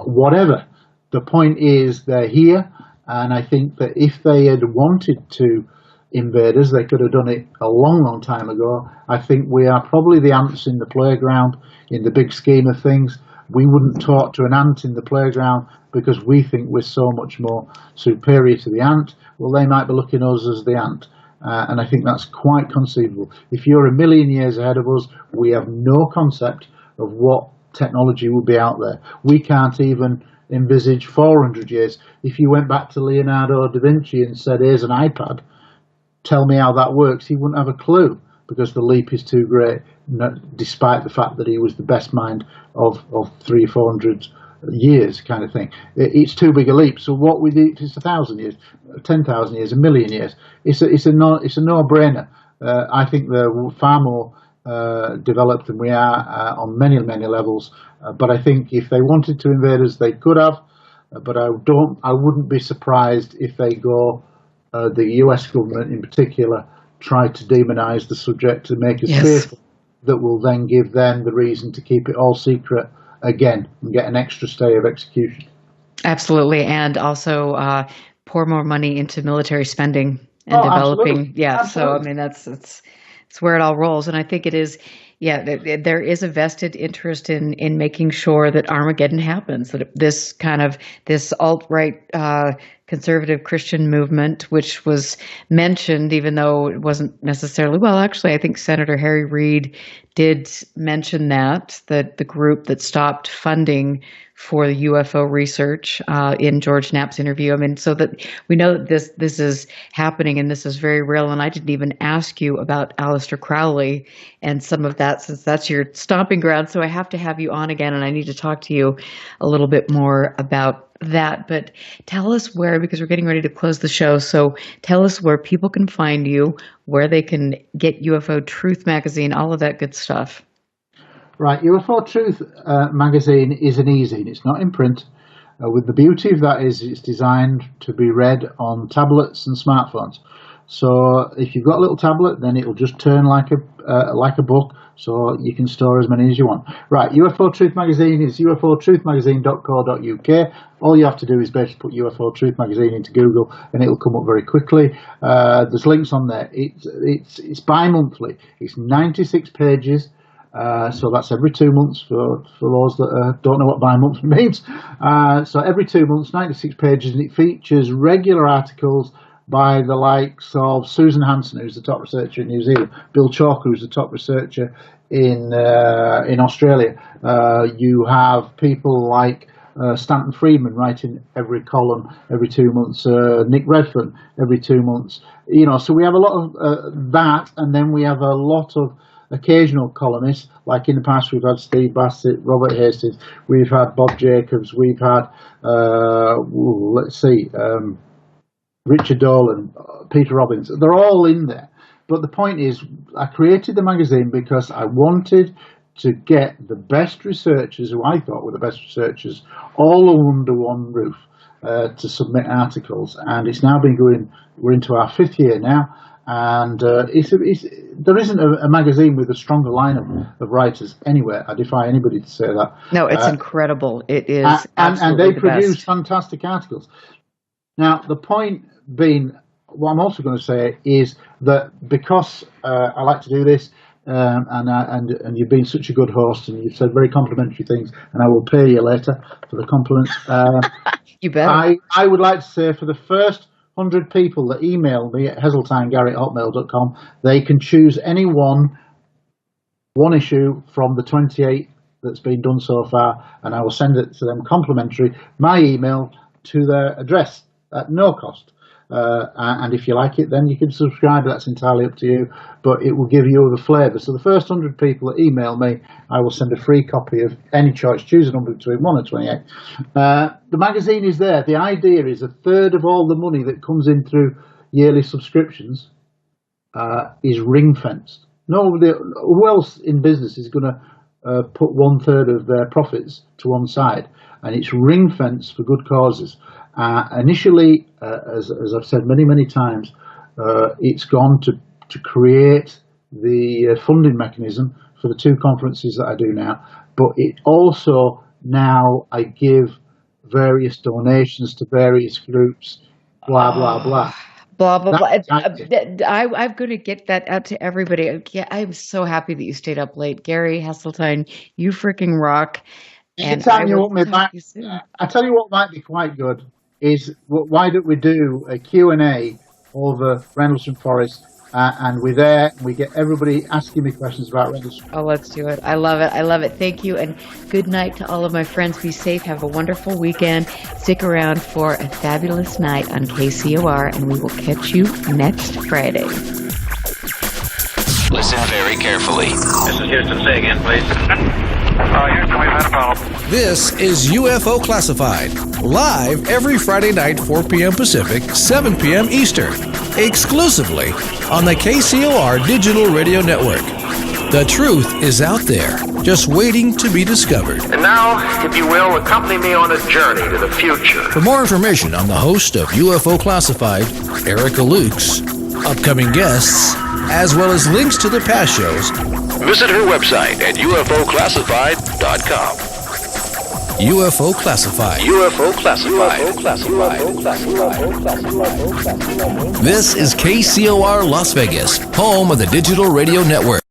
whatever. The point is they're here, and I think that if they had wanted to invade us, they could have done it a long, long time ago. I think we are probably the ants in the playground in the big scheme of things. We wouldn't talk to an ant in the playground because we think we're so much more superior to the ant. Well, they might be looking at us as the ant. And I think that's quite conceivable. If you're a million years ahead of us, we have no concept of what technology will be out there. We can't even envisage 400 years. If you went back to Leonardo da Vinci and said, here's an iPad, tell me how that works, he wouldn't have a clue because the leap is too great, despite the fact that he was the best mind of 300-400 years kind of thing. It's too big a leap. So what we do, if it's 1,000 years, 10,000 years, a million years, it's a no-brainer. I think they're far more developed than we are on many levels. But I think if they wanted to invade us, they could have. But I wouldn't be surprised if they go. The U.S. government, in particular, try to demonise the subject to make us fearful. That will then give them the reason to keep it all secret again and get an extra stay of execution. Absolutely, and also pour more money into military spending and developing. Absolutely. Yeah, Absolutely. so I mean that's where it all rolls, and I think it is. Yeah, there is a vested interest in making sure that Armageddon happens. That this alt-right conservative Christian movement, which was mentioned, even though it wasn't necessarily, well, actually, I think Senator Harry Reid did mention that the group that stopped funding for the UFO research in George Knapp's interview. I mean, so that we know that this is happening and this is very real. And I didn't even ask you about Aleister Crowley and some of that, since that's your stomping ground. So I have to have you on again, and I need to talk to you a little bit more about that. But tell us where, because we're getting ready to close the show. So tell us where people can find you, where they can get UFO Truth magazine, all of that good stuff. Right, UFO Truth magazine is an e-zine. It's not in print. With the beauty of that is it's designed to be read on tablets and smartphones. So if you've got a little tablet, then it'll just turn like a book, so you can store as many as you want. Right, UFO Truth magazine is ufotruthmagazine.co.uk. All you have to do is basically put UFO Truth magazine into Google, and it'll come up very quickly. There's links on there. It's bi-monthly. It's 96 pages. So that's every 2 months for those that don't know what bi-monthly means. So every 2 months, 96 pages, and it features regular articles by the likes of Susan Hansen, who's the top researcher in New Zealand, Bill Chalker, who's the top researcher in Australia. You have people like Stanton Friedman writing every column every 2 months, Nick Redfern every 2 months. So we have a lot of that, and then we have a lot of occasional columnists. Like in the past, we've had Steve Bassett, Robert Hastings, we've had Bob Jacobs, we've had Richard Dolan, Peter Robbins. They're all in there. But the point is, I created the magazine because I wanted to get the best researchers, who I thought were the best researchers, all under one roof to submit articles. And it's now been going, we're into our 5th year now, and there isn't a magazine with a stronger lineup of writers anywhere. I defy anybody to say that. No, it's incredible. It is and they produce best. fantastic articles. Now, the point being, what I'm also going to say is that because I like to do this, and you've been such a good host, and you've said very complimentary things, and I will pay you later for the compliments. You bet. I would like to say, for the first 100 people that email me at heseltinegary@hotmail.com, they can choose any one issue from the 28 that's been done so far, and I will send it to them complimentary, my email, to their address at no cost. and if you like it, then you can subscribe. That's entirely up to you, but it will give you the flavour. So the first 100 people that email me, I will send a free copy of any choice. Choose a number between 1 and 28. The magazine is there. The idea is a third of all the money that comes in through yearly subscriptions is ring-fenced. Nobody, who else in business is going to put 1/3 of their profits to one side? And it's ring-fenced for good causes. Initially, as I've said many times, it's gone to create the funding mechanism for the 2 conferences that I do now. But it also now I give various donations to various groups, blah, blah, blah. Blah, blah, blah. I'm going to get that out to everybody. Yeah, I'm so happy that you stayed up late. Gary Heseltine, you freaking rock. And I tell you what might be quite good is why don't we do a Q&A over Rendlesham Forest, and we're there and we get everybody asking me questions about Rendlesham. Oh, let's do it. I love it. I love it. Thank you, and good night to all of my friends. Be safe. Have a wonderful weekend. Stick around for a fabulous night on KCOR, and we will catch you next Friday. Listen very carefully. This is Houston. Say again, please. Houston, we've had a problem. This is UFO Classified, live every Friday night, 4 p.m. Pacific, 7 p.m. Eastern, exclusively on the KCOR Digital Radio Network. The truth is out there, just waiting to be discovered. And now, if you will, accompany me on a journey to the future. For more information on the host of UFO Classified, Erica Lukes, upcoming guests, as well as links to the past shows, visit her website at ufoclassified.com. UFO Classified. UFO Classified. This is KCOR Las Vegas, home of the Digital Radio Network.